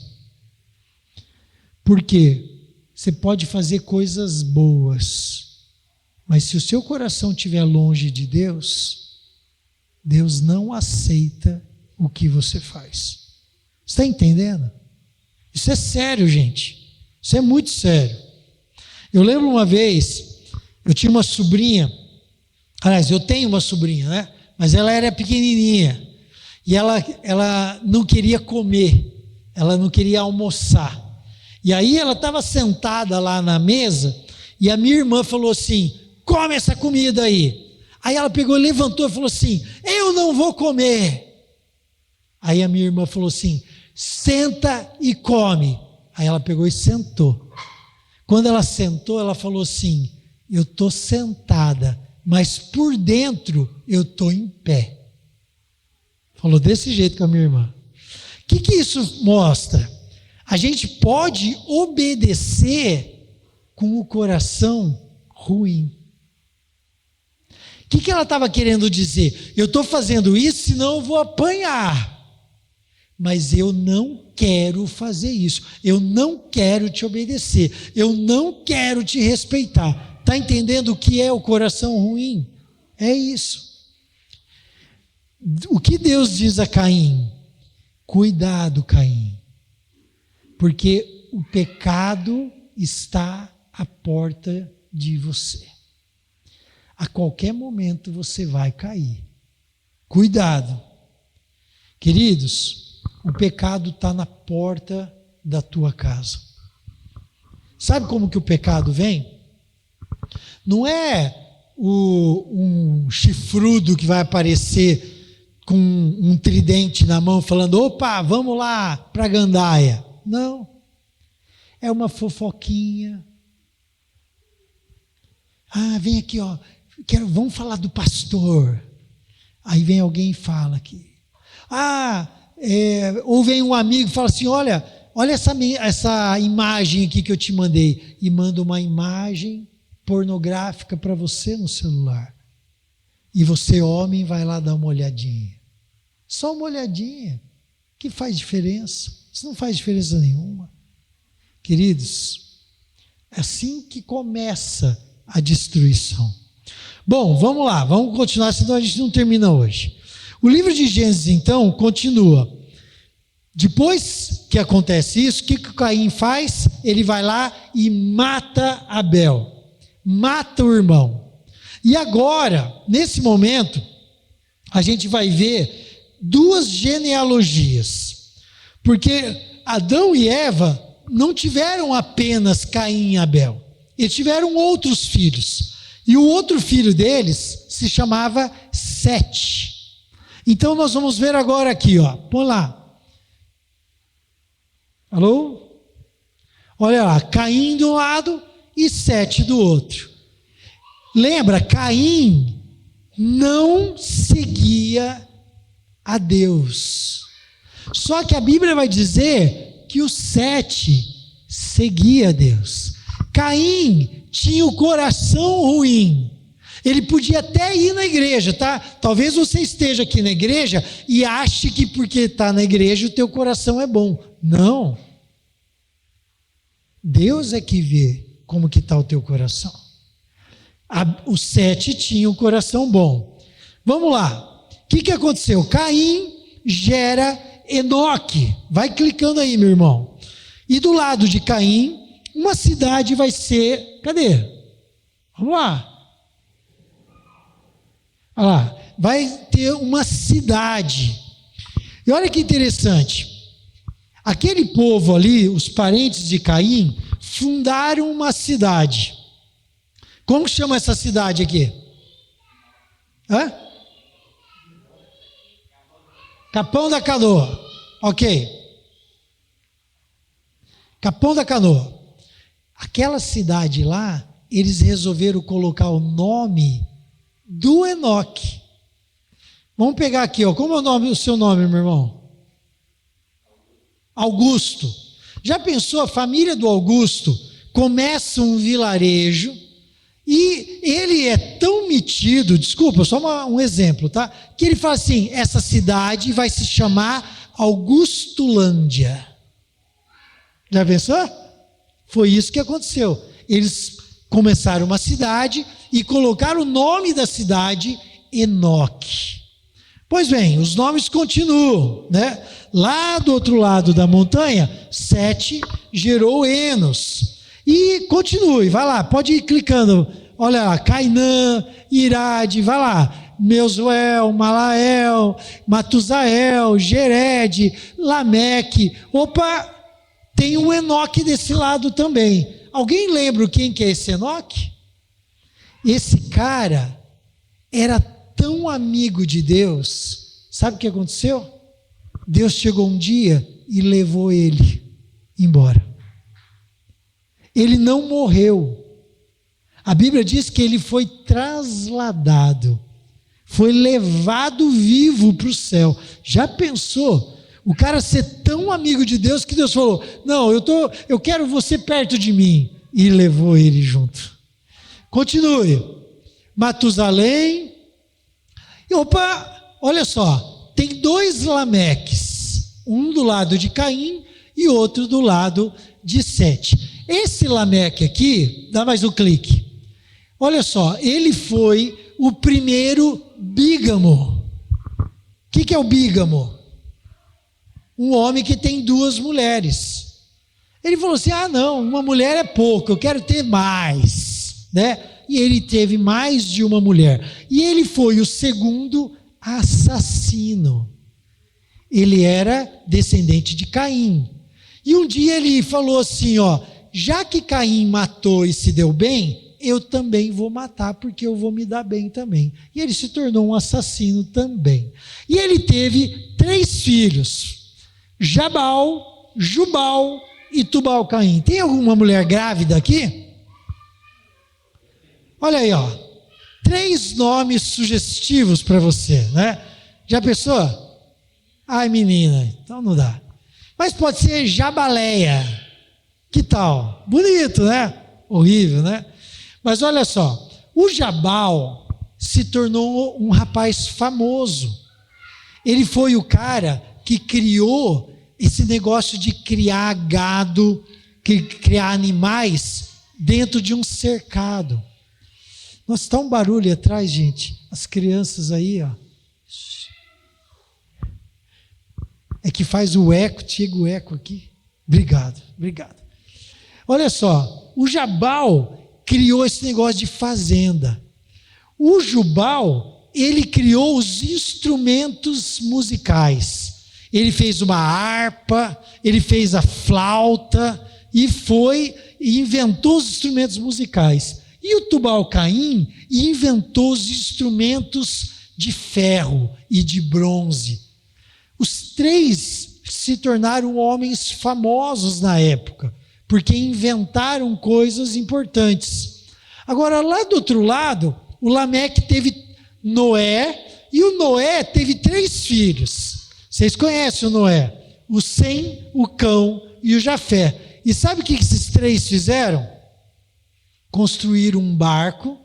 Porque você pode fazer coisas boas, mas se o seu coração estiver longe de Deus, Deus não aceita o que você faz. Você está entendendo? Isso é sério, gente. Isso é muito sério. Eu lembro uma vez, eu tinha uma sobrinha, aliás, eu tenho uma sobrinha, né? Mas ela era pequenininha e ela não queria comer, ela não queria almoçar. E aí ela estava sentada lá na mesa e a minha irmã falou assim: come essa comida aí. Aí ela pegou, levantou e falou assim: eu não vou comer. Aí a minha irmã falou assim: senta e come. Aí ela pegou e sentou. Quando ela sentou, ela falou assim: eu estou sentada, mas por dentro eu estou em pé. Falou desse jeito com a minha irmã. O que isso mostra? A gente pode obedecer com o coração ruim. O que ela estava querendo dizer? Eu estou fazendo isso, senão eu vou apanhar. Mas eu não quero fazer isso. Eu não quero te obedecer. Eu não quero te respeitar. Está entendendo o que é o coração ruim? É isso. O que Deus diz a Caim? Cuidado, Caim, porque o pecado está à porta de você. A qualquer momento você vai cair. Cuidado. Queridos, o pecado está na porta da tua casa. Sabe como que o pecado vem? Não é um chifrudo que vai aparecer com um tridente na mão falando: opa, vamos lá para a gandaia. Não. É uma fofoquinha. Vem aqui, vamos falar do pastor. Aí vem alguém e fala aqui: ou vem um amigo e fala assim, olha essa imagem aqui que eu te mandei, e manda uma imagem pornográfica para você no celular. E você, homem, vai lá dar uma olhadinha. Só uma olhadinha. Que faz diferença? Isso não faz diferença nenhuma. Queridos, é assim que começa a destruição. Bom, vamos lá, vamos continuar, senão a gente não termina hoje. O livro de Gênesis, então, continua. Depois que acontece isso, o que Caim faz? Ele vai lá e mata Abel. Mata o irmão. E agora, nesse momento, a gente vai ver duas genealogias. Porque Adão e Eva não tiveram apenas Caim e Abel. Eles tiveram outros filhos. E o outro filho deles se chamava Sete. Então nós vamos ver agora aqui, ó. Põe lá. Alô? Olha lá, Caim de um lado e Sete do outro. Lembra, Caim não seguia a Deus. Só que a Bíblia vai dizer que o Sete seguia a Deus. Caim tinha o coração ruim. Ele podia até ir na igreja, tá? Talvez você esteja aqui na igreja e ache que porque está na igreja o teu coração é bom. Não. Deus é que vê como que está o teu coração. O Sete tinha um coração bom. Vamos lá. O que aconteceu? Caim gera Enoque. Vai clicando aí, meu irmão. E do lado de Caim, uma cidade vai ser... Cadê? Vamos lá. Olha lá. Vai ter uma cidade. E olha que interessante. Aquele povo ali, os parentes de Caim, fundaram uma cidade. Como chama essa cidade aqui? Hã? Capão da Canoa. Ok. Capão da Canoa. Aquela cidade lá, eles resolveram colocar o nome do Enoque. Vamos pegar aqui, ó. Como é o seu nome, meu irmão? Augusto. Já pensou, a família do Augusto começa um vilarejo e ele é tão metido, desculpa, só um exemplo, tá? Que ele fala assim, essa cidade vai se chamar Augustulândia. Já pensou? Foi isso que aconteceu. Eles começaram uma cidade e colocaram o nome da cidade Enoque. Pois bem, os nomes continuam, né? Lá do outro lado da montanha, Sete gerou Enos. E continue, vai lá, pode ir clicando. Olha lá, Cainã, Irade, vai lá. Meusuel, Malael, Matusael, Gered, Lameque. Opa, tem um Enoque desse lado também. Alguém lembra quem que é esse Enoque? Esse cara era tão amigo de Deus. Sabe o que aconteceu? Deus chegou um dia e levou ele embora. Ele não morreu. A Bíblia diz que ele foi trasladado, foi levado vivo para o céu. Já pensou? O cara ser tão amigo de Deus que Deus falou, não, eu quero você perto de mim. E levou ele junto. Continue. Matusalém. Opa, olha só, tem dois Lameques, um do lado de Caim e outro do lado de Sete. Esse Lameque aqui, dá mais um clique. Olha só, ele foi o primeiro bígamo. O que é o bígamo? Um homem que tem duas mulheres. Ele falou assim, não, uma mulher é pouco, eu quero ter mais, né? E ele teve mais de uma mulher. E ele foi o segundo assassino. Ele era descendente de Caim. E um dia ele falou assim, já que Caim matou e se deu bem, eu também vou matar, porque eu vou me dar bem também. E ele se tornou um assassino também. E ele teve 3 filhos, Jabal, Jubal e Tubal-Caim. Tem alguma mulher grávida aqui? Olha aí, 3 nomes sugestivos para você, né? Já pensou? Ai, menina, então não dá. Mas pode ser Jabaleia. Que tal? Bonito, né? Horrível, né? Mas olha só, o Jabal se tornou um rapaz famoso. Ele foi o cara que criou esse negócio de criar gado, criar animais dentro de um cercado. Nossa, está um barulho atrás, gente. As crianças aí, ó. É que faz o eco, chega o eco aqui. Obrigado. Olha só, o Jabal criou esse negócio de fazenda. O Jubal, ele criou os instrumentos musicais. Ele fez uma harpa, ele fez a flauta e inventou os instrumentos musicais. E o Tubal-Caim inventou os instrumentos de ferro e de bronze. Os três se tornaram homens famosos na época, porque inventaram coisas importantes. Agora, lá do outro lado, o Lameque teve Noé, e o Noé teve 3 filhos. Vocês conhecem o Noé? O Sem, o Cão e o Jafé. E sabe o que esses 3 fizeram? Construíram um barco.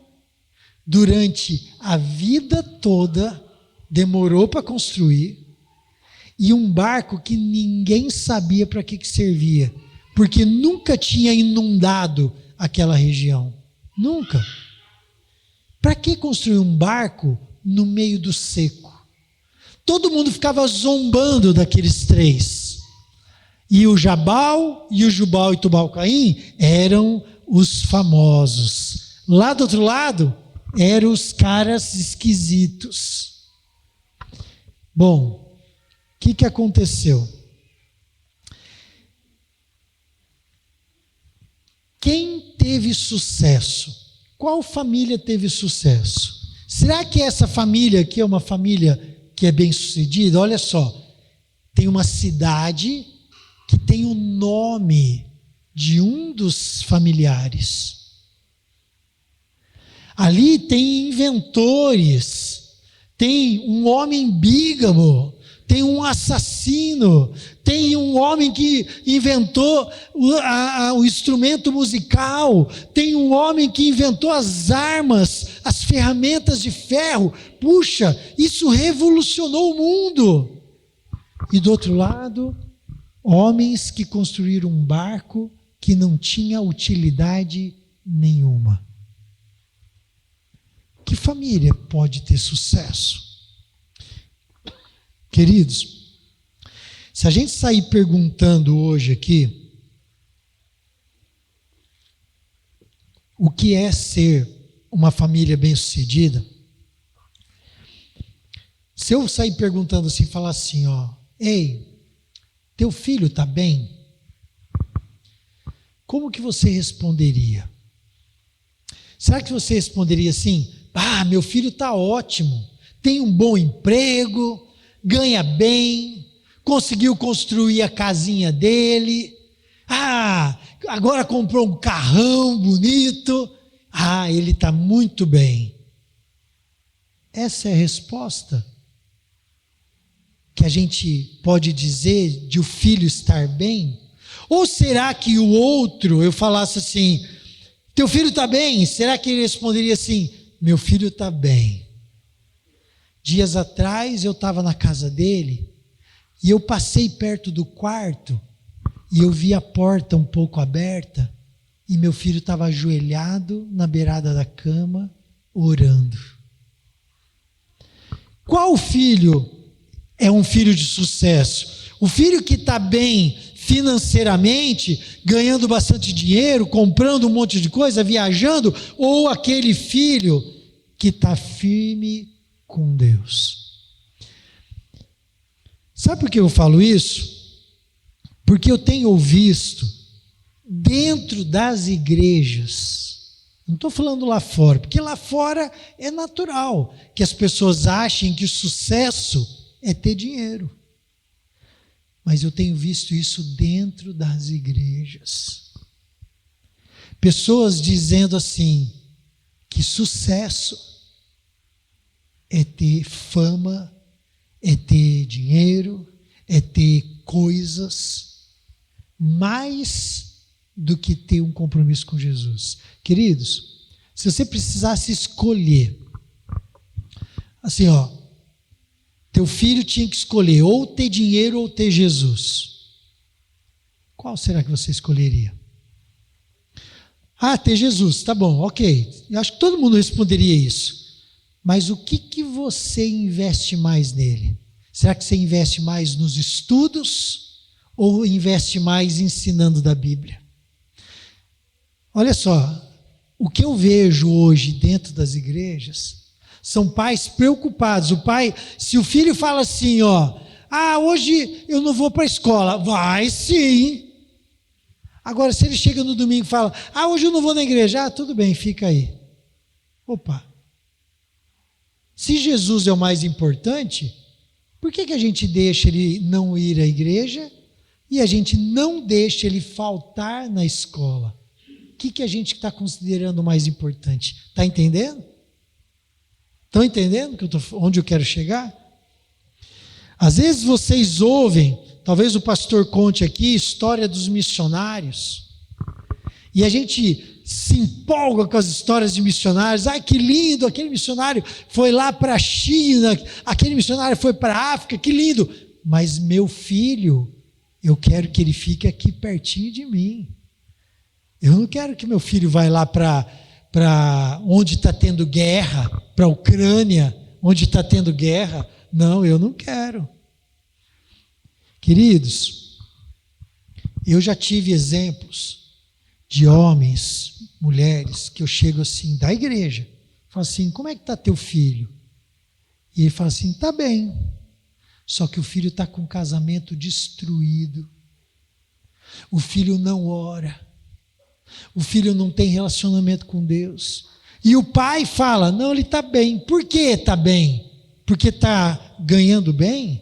Durante a vida toda, demorou para construir. E um barco que ninguém sabia para que servia. Porque nunca tinha inundado aquela região. Nunca. Para que construir um barco no meio do seco? Todo mundo ficava zombando daqueles 3. E o Jabal, e o Jubal e Tubal-Caim eram os famosos. Lá do outro lado, eram os caras esquisitos. Bom, o que aconteceu? Quem teve sucesso? Qual família teve sucesso? Será que essa família aqui é uma família que é bem-sucedida? Olha só, tem uma cidade que tem o nome de um dos familiares. Ali tem inventores, tem um homem bígamo, tem um assassino, tem um homem que inventou o instrumento musical, tem um homem que inventou as armas, as ferramentas de ferro. Puxa, isso revolucionou o mundo. E do outro lado, homens que construíram um barco que não tinha utilidade nenhuma. Que família pode ter sucesso? Queridos, se a gente sair perguntando hoje aqui o que é ser uma família bem-sucedida, se eu sair perguntando assim, falar assim, ó, ei, teu filho está bem? Como que você responderia? Será que você responderia assim, meu filho está ótimo, tem um bom emprego, ganha bem, conseguiu construir a casinha dele, agora comprou um carrão bonito, ele está muito bem. Essa é a resposta que a gente pode dizer de o filho estar bem? Ou será que o outro, eu falasse assim, teu filho está bem? Será que ele responderia assim, meu filho está bem. Dias atrás eu estava na casa dele e eu passei perto do quarto e eu vi a porta um pouco aberta e meu filho estava ajoelhado na beirada da cama, orando. Qual filho é um filho de sucesso? O filho que está bem financeiramente, ganhando bastante dinheiro, comprando um monte de coisa, viajando, ou aquele filho que está firme com Deus? Sabe por que eu falo isso? Porque eu tenho visto dentro das igrejas, não estou falando lá fora, porque lá fora é natural que as pessoas achem que o sucesso é ter dinheiro. Mas eu tenho visto isso dentro das igrejas. Pessoas dizendo assim, que sucesso é ter fama, é ter dinheiro, é ter coisas mais do que ter um compromisso com Jesus. Queridos, se você precisasse escolher, assim, teu filho tinha que escolher ou ter dinheiro ou ter Jesus, qual será que você escolheria? Ter Jesus, tá bom, ok. Eu acho que todo mundo responderia isso. Mas o que você investe mais nele? Será que você investe mais nos estudos ou investe mais ensinando da Bíblia? Olha só, o que eu vejo hoje dentro das igrejas são pais preocupados. O pai, se o filho fala assim, hoje eu não vou para a escola, vai sim. Agora, se ele chega no domingo e fala, hoje eu não vou na igreja, tudo bem, fica aí. Opa. Se Jesus é o mais importante, por que a gente deixa ele não ir à igreja e a gente não deixa ele faltar na escola? O que a gente está considerando mais importante? Está entendendo? Estão entendendo onde eu quero chegar? Às vezes vocês ouvem, talvez o pastor conte aqui, história dos missionários, e a gente se empolga com as histórias de missionários. Que lindo, aquele missionário foi lá para a China, aquele missionário foi para a África, que lindo. Mas meu filho, eu quero que ele fique aqui pertinho de mim. Eu não quero que meu filho vá lá para onde está tendo guerra, para a Ucrânia, onde está tendo guerra. Não, eu não quero. Queridos, eu já tive exemplos de homens, mulheres, que eu chego assim, da igreja, falo assim, como é que está teu filho? E ele fala assim, está bem, só que o filho está com o casamento destruído, o filho não ora, o filho não tem relacionamento com Deus, e o pai fala, não, ele está bem. Por que está bem? Porque está ganhando bem?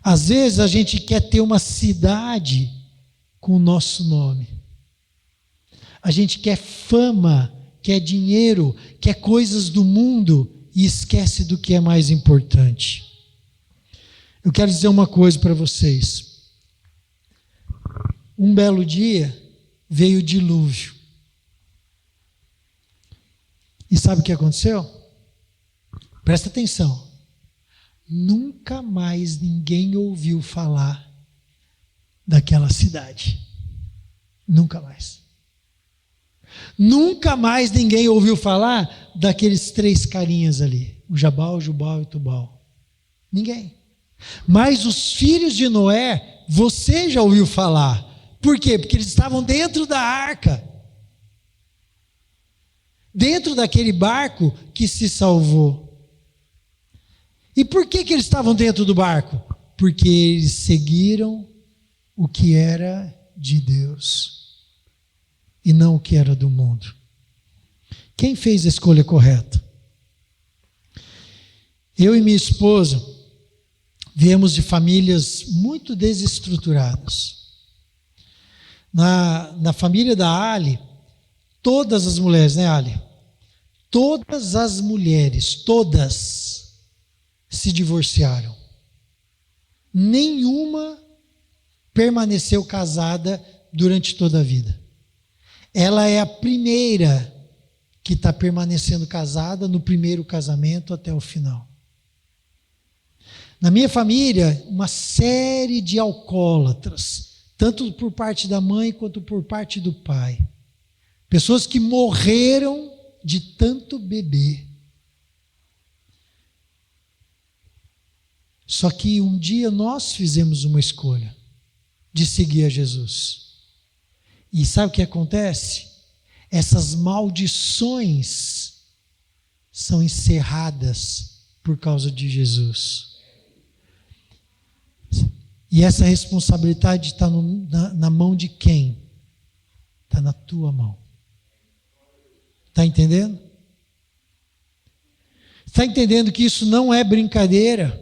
Às vezes a gente quer ter uma cidade com o nosso nome. A gente quer fama, quer dinheiro, quer coisas do mundo e esquece do que é mais importante. Eu quero dizer uma coisa para vocês. Um belo dia veio o dilúvio. E sabe o que aconteceu? Presta atenção. Nunca mais ninguém ouviu falar daquela cidade. Nunca mais. Nunca mais ninguém ouviu falar daqueles 3 carinhas ali. O Jabal, o Jubal e o Tubal. Ninguém. Mas os filhos de Noé, você já ouviu falar. Por quê? Porque eles estavam dentro da arca. Dentro daquele barco que se salvou. E por que eles estavam dentro do barco? Porque eles seguiram o que era de Deus e não o que era do mundo. Quem fez a escolha correta? Eu e minha esposa viemos de famílias muito desestruturadas. Na família da Ali, todas as mulheres, né, Ali? Todas as mulheres, todas se divorciaram. Nenhuma permaneceu casada durante toda a vida. Ela é a primeira que está permanecendo casada no primeiro casamento até o final. Na minha família, uma série de alcoólatras, tanto por parte da mãe quanto por parte do pai. Pessoas que morreram de tanto beber. Só que um dia nós fizemos uma escolha de seguir a Jesus. E sabe o que acontece? Essas maldições são encerradas por causa de Jesus. E essa responsabilidade está na mão de quem? Está na tua mão. Está entendendo? Está entendendo que isso não é brincadeira?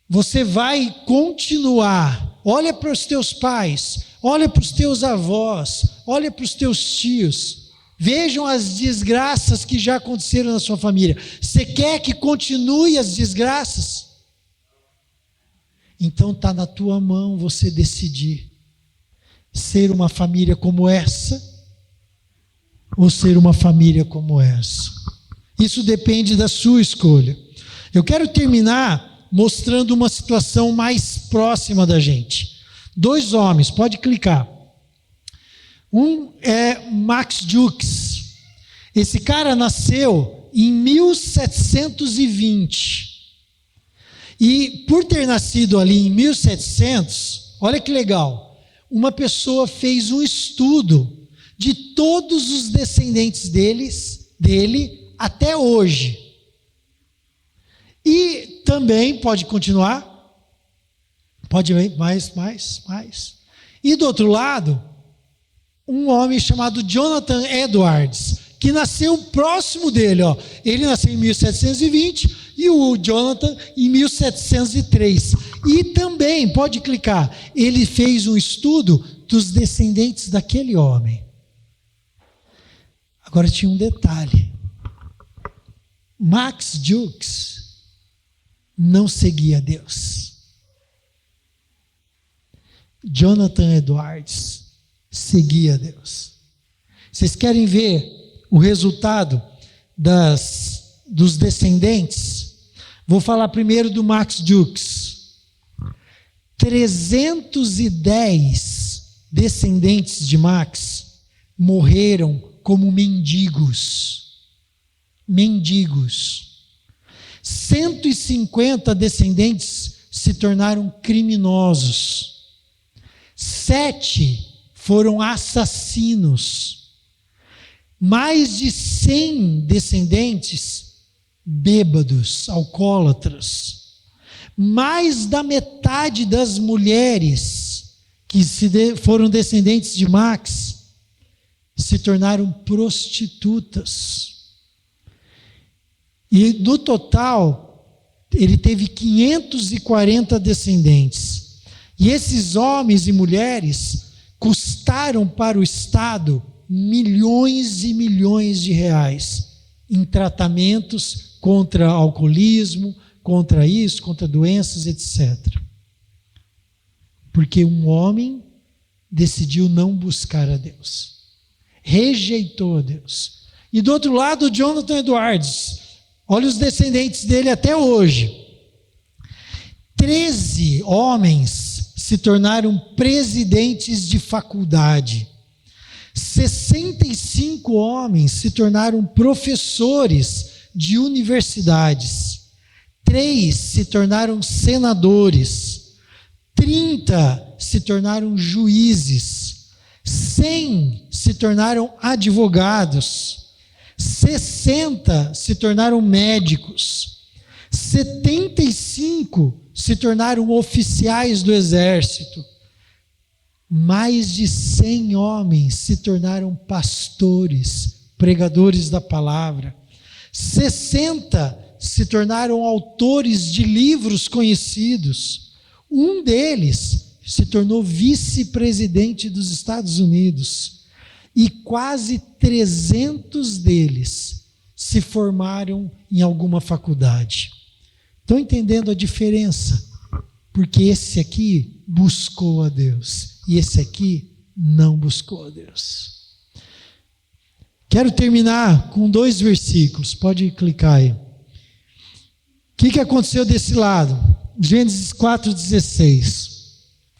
Você vai continuar. Olha para os teus pais, olha para os teus avós, olha para os teus tios. Vejam as desgraças que já aconteceram na sua família. Você quer que continue as desgraças? Então está na tua mão você decidir ser uma família como essa ou ser uma família como essa. Isso depende da sua escolha. Eu quero terminar mostrando uma situação mais próxima da gente. 2 homens, pode clicar. Um é Max Jukes. Esse cara nasceu em 1720. E por ter nascido ali em 1700, olha que legal, uma pessoa fez um estudo de todos os descendentes dele até hoje. E também, pode continuar, pode ir mais. E do outro lado, um homem chamado Jonathan Edwards, que nasceu próximo dele. Ele nasceu em 1720 e o Jonathan em 1703. E também, pode clicar, ele fez um estudo dos descendentes daquele homem. Agora tinha um detalhe. Max Jukes não seguia Deus. Jonathan Edwards seguia Deus. Vocês querem ver o resultado dos descendentes? Vou falar primeiro do Max Jukes. 310 descendentes de Max morreram como mendigos. 150 descendentes se tornaram criminosos. 7 foram assassinos. Mais de 100 descendentes bêbados, alcoólatras. Mais da metade das mulheres que foram descendentes de Max se tornaram prostitutas. E no total, ele teve 540 descendentes. E esses homens e mulheres custaram para o Estado milhões e milhões de reais em tratamentos contra alcoolismo, contra isso, contra doenças, etc. Porque um homem decidiu não buscar a Deus. Rejeitou a Deus. E do outro lado, o Jonathan Edwards. Olha os descendentes dele até hoje. 13 homens se tornaram presidentes de faculdade. 65 homens se tornaram professores de universidades. 3 se tornaram senadores. 30 se tornaram juízes. 100 se tornaram advogados. 60 se tornaram médicos. 75 se tornaram oficiais do exército. Mais de 100 homens se tornaram pastores, pregadores da palavra. 60 se tornaram autores de livros conhecidos. Um deles se tornou vice-presidente dos Estados Unidos. E quase 300 deles se formaram em alguma faculdade. Estão entendendo a diferença? Porque esse aqui buscou a Deus e esse aqui não buscou a Deus. Quero terminar com 2 versículos. Pode clicar aí. O que aconteceu desse lado? Gênesis 4,16.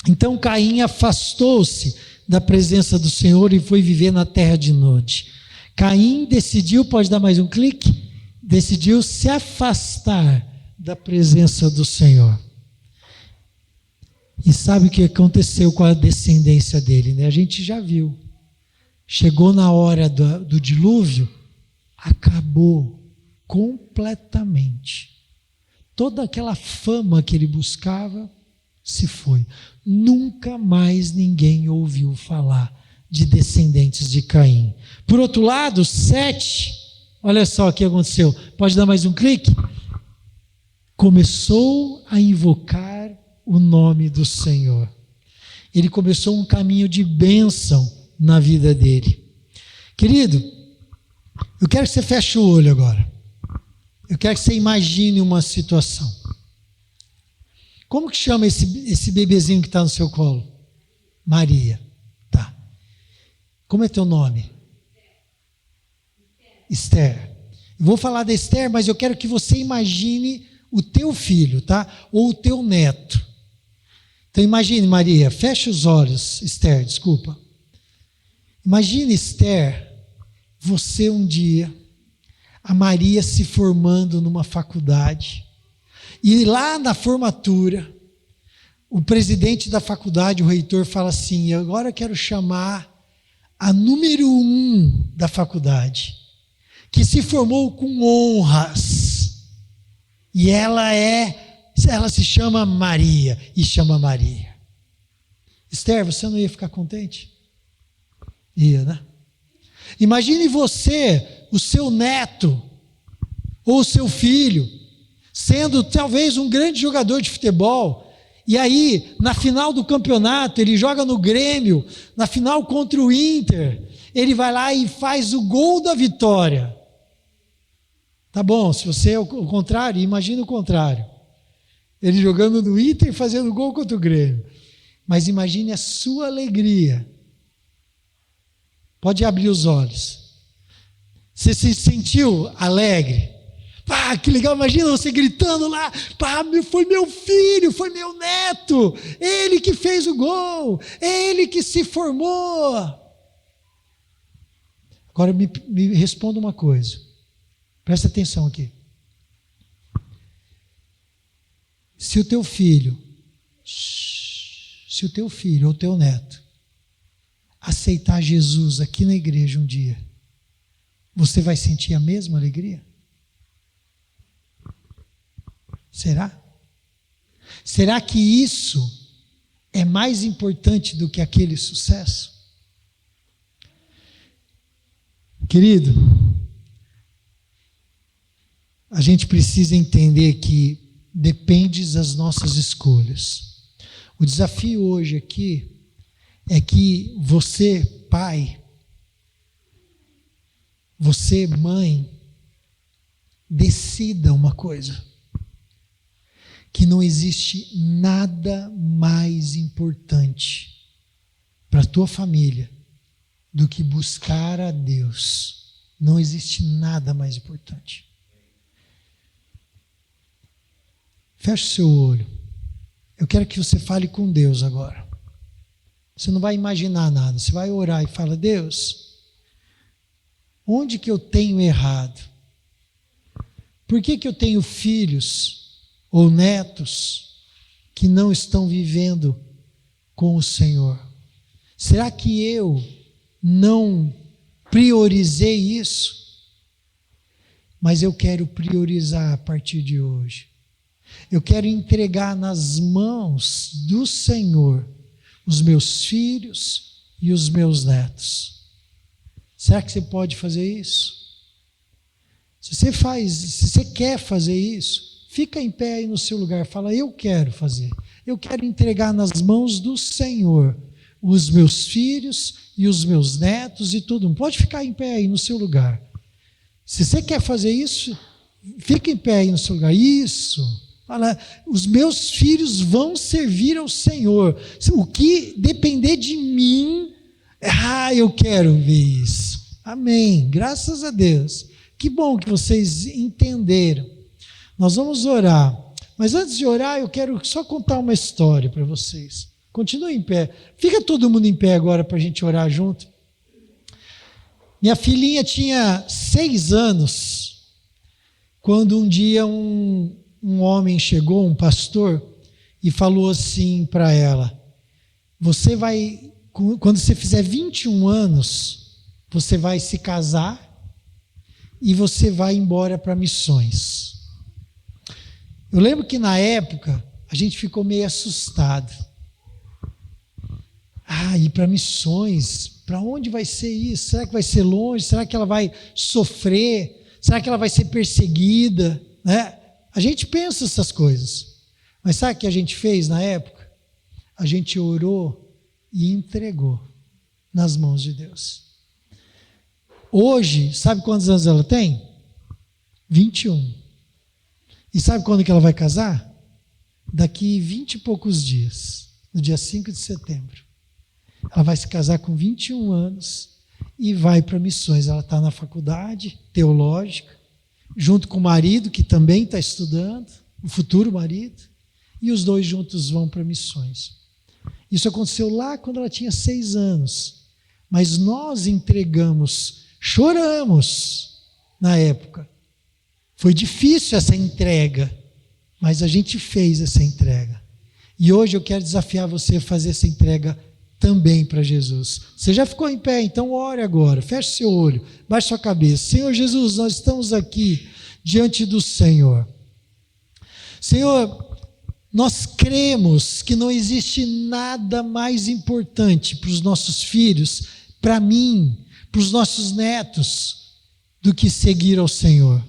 Então Caim afastou-se da presença do Senhor e foi viver na terra de Nod. Caim decidiu, pode dar mais um clique? Decidiu se afastar da presença do Senhor. E sabe o que aconteceu com a descendência dele, né? A gente já viu. Chegou na hora do dilúvio, acabou completamente. Toda aquela fama que ele buscava se foi. Nunca mais ninguém ouviu falar de descendentes de Caim. Por outro lado, 7, olha só o que aconteceu. Pode dar mais um clique? Começou a invocar o nome do Senhor. Ele começou um caminho de bênção na vida dele. Querido, Eu quero que você feche o olho agora. Eu quero que você imagine uma situação. Como que chama esse bebezinho que está no seu colo? Maria. Tá. Como é teu nome? Esther. Eu vou falar da Esther, mas eu quero que você imagine o teu filho, tá? Ou o teu neto. Então imagine, Maria, fecha os olhos, Esther, desculpa. Imagine, Esther, você um dia, a Maria se formando numa faculdade, e lá na formatura, o presidente da faculdade, o reitor, fala assim: agora eu quero chamar a número 1 da faculdade, que se formou com honras, e ela se chama Maria, e chama Maria. Esther, você não ia ficar contente? Ia, né? Imagine você, o seu neto, ou o seu filho, sendo talvez um grande jogador de futebol, e aí, na final do campeonato, ele joga no Grêmio, na final contra o Inter, ele vai lá e faz o gol da vitória. Tá bom, se você é o contrário, imagina o contrário. Ele jogando no Inter e fazendo gol contra o Grêmio. Mas imagine a sua alegria. Pode abrir os olhos. Você se sentiu alegre? Pá, que legal, imagina você gritando lá: pá, foi meu filho, foi meu neto, ele que fez o gol, ele que se formou. Agora me responda uma coisa, presta atenção aqui. Se o teu filho ou teu neto aceitar Jesus aqui na igreja um dia, você vai sentir a mesma alegria? Será? Será que isso é mais importante do que aquele sucesso? Querido, a gente precisa entender que depende das nossas escolhas. O desafio hoje aqui é que você, pai, você, mãe, decida uma coisa: que não existe nada mais importante para a tua família do que buscar a Deus. Não existe nada mais importante. Feche o seu olho. Eu quero que você fale com Deus agora. Você não vai imaginar nada, você vai orar e fala: Deus, onde que eu tenho errado? Por que eu tenho filhos ou netos que não estão vivendo com o Senhor? Será que eu não priorizei isso? Mas eu quero priorizar a partir de hoje. Eu quero entregar nas mãos do Senhor os meus filhos e os meus netos. Será que você pode fazer isso? Se você quer fazer isso, fica em pé aí no seu lugar, fala: eu quero fazer. Eu quero entregar nas mãos do Senhor os meus filhos e os meus netos e tudo. Pode ficar em pé aí no seu lugar. Se você quer fazer isso, fica em pé aí no seu lugar. Isso. Fala: os meus filhos vão servir ao Senhor. O que depender de mim, eu quero ver isso. Amém. Graças a Deus. Que bom que vocês entenderam. Nós vamos orar. Mas antes de orar, eu quero só contar uma história para vocês. Continue em pé. Fica todo mundo em pé agora para a gente orar junto. Minha filhinha tinha 6 anos, quando um dia um homem chegou, um pastor, e falou assim para ela: você vai, quando você fizer 21 anos, você vai se casar e você vai embora para missões. Eu lembro que na época a gente ficou meio assustado. Ir para missões, para onde vai ser isso? Será que vai ser longe? Será que ela vai sofrer? Será que ela vai ser perseguida? Né? A gente pensa essas coisas. Mas sabe o que a gente fez na época? A gente orou e entregou nas mãos de Deus. Hoje, sabe quantos anos ela tem? 21. E sabe quando que ela vai casar? Daqui 20 e poucos dias, no dia 5 de setembro. Ela vai se casar com 21 anos e vai para missões. Ela está na faculdade teológica, junto com o marido, que também está estudando, o futuro marido, e os dois juntos vão para missões. Isso aconteceu lá quando ela tinha 6 anos, mas nós entregamos, choramos na época. Foi difícil essa entrega, mas a gente fez essa entrega. E hoje eu quero desafiar você a fazer essa entrega também para Jesus. Você já ficou em pé, então ore agora, feche seu olho, baixe sua cabeça. Senhor Jesus, nós estamos aqui diante do Senhor. Senhor, nós cremos que não existe nada mais importante para os nossos filhos, para mim, para os nossos netos, do que seguir ao Senhor.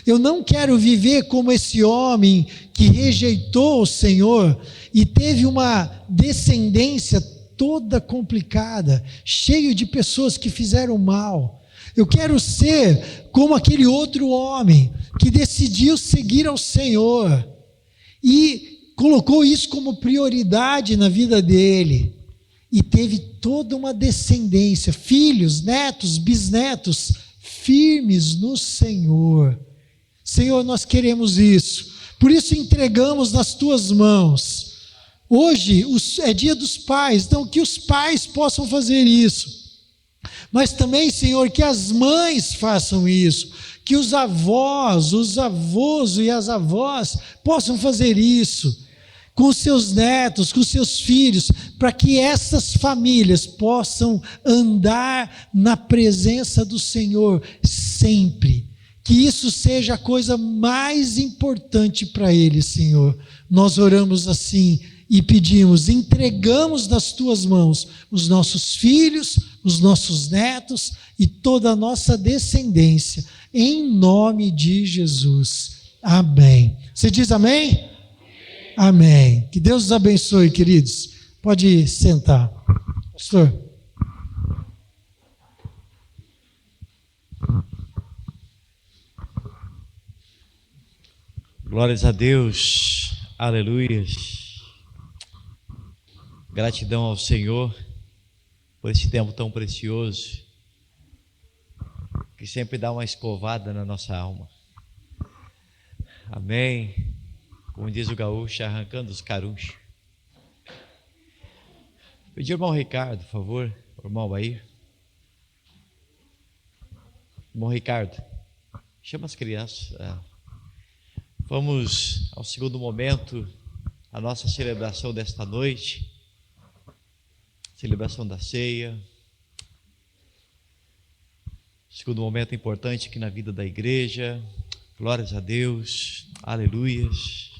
Eu não quero viver como esse homem que rejeitou o Senhor e teve uma descendência toda complicada, cheio de pessoas que fizeram mal. Eu quero ser como aquele outro homem que decidiu seguir ao Senhor e colocou isso como prioridade na vida dele e teve toda uma descendência, filhos, netos, bisnetos, firmes no Senhor. Senhor, nós queremos isso, por isso entregamos nas tuas mãos. Hoje é dia dos pais, então que os pais possam fazer isso, mas também, Senhor, que as mães façam isso, que os avós e as avós possam fazer isso, com seus netos, com seus filhos, para que essas famílias possam andar na presença do Senhor sempre. Que isso seja a coisa mais importante para eles, Senhor. Nós oramos assim e pedimos, entregamos nas tuas mãos os nossos filhos, os nossos netos e toda a nossa descendência, em nome de Jesus. Amém. Você diz amém? Amém. Que Deus os abençoe, queridos. Pode sentar. Pastor. Glórias a Deus, aleluias. Gratidão ao Senhor por esse tempo tão precioso, que sempre dá uma escovada na nossa alma. Amém. Como diz o gaúcho, arrancando os carunchos. Pedir ao irmão Ricardo, por favor, o irmão Bair. Irmão Ricardo, chama as crianças. Vamos ao segundo momento, a nossa celebração desta noite, celebração da ceia. Segundo momento importante aqui na vida da igreja. Glórias a Deus, aleluias.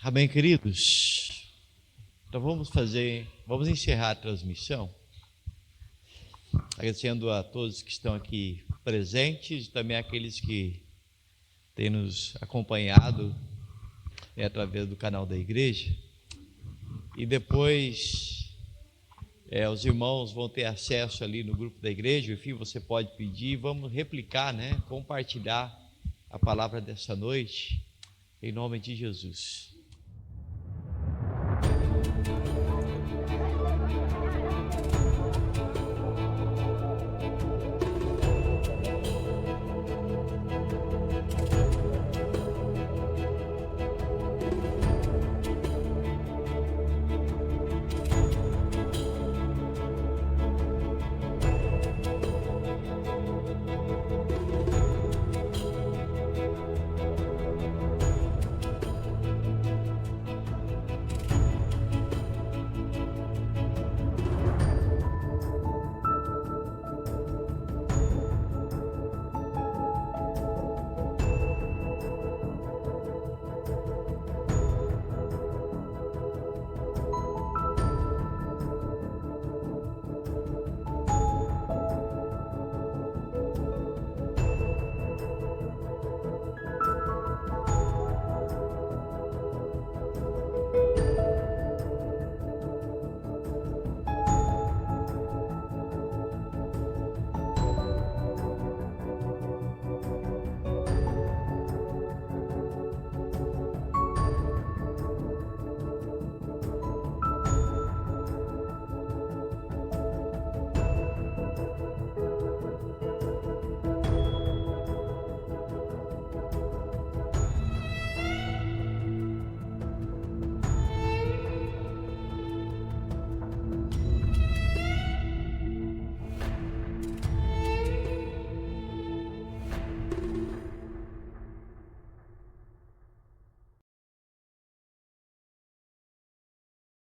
Amém, queridos? Então vamos encerrar a transmissão, agradecendo a todos que estão aqui presentes e também aqueles que têm nos acompanhado através do canal da igreja. E depois os irmãos vão ter acesso ali no grupo da igreja, enfim, você pode pedir, vamos replicar, compartilhar a palavra dessa noite, em nome de Jesus.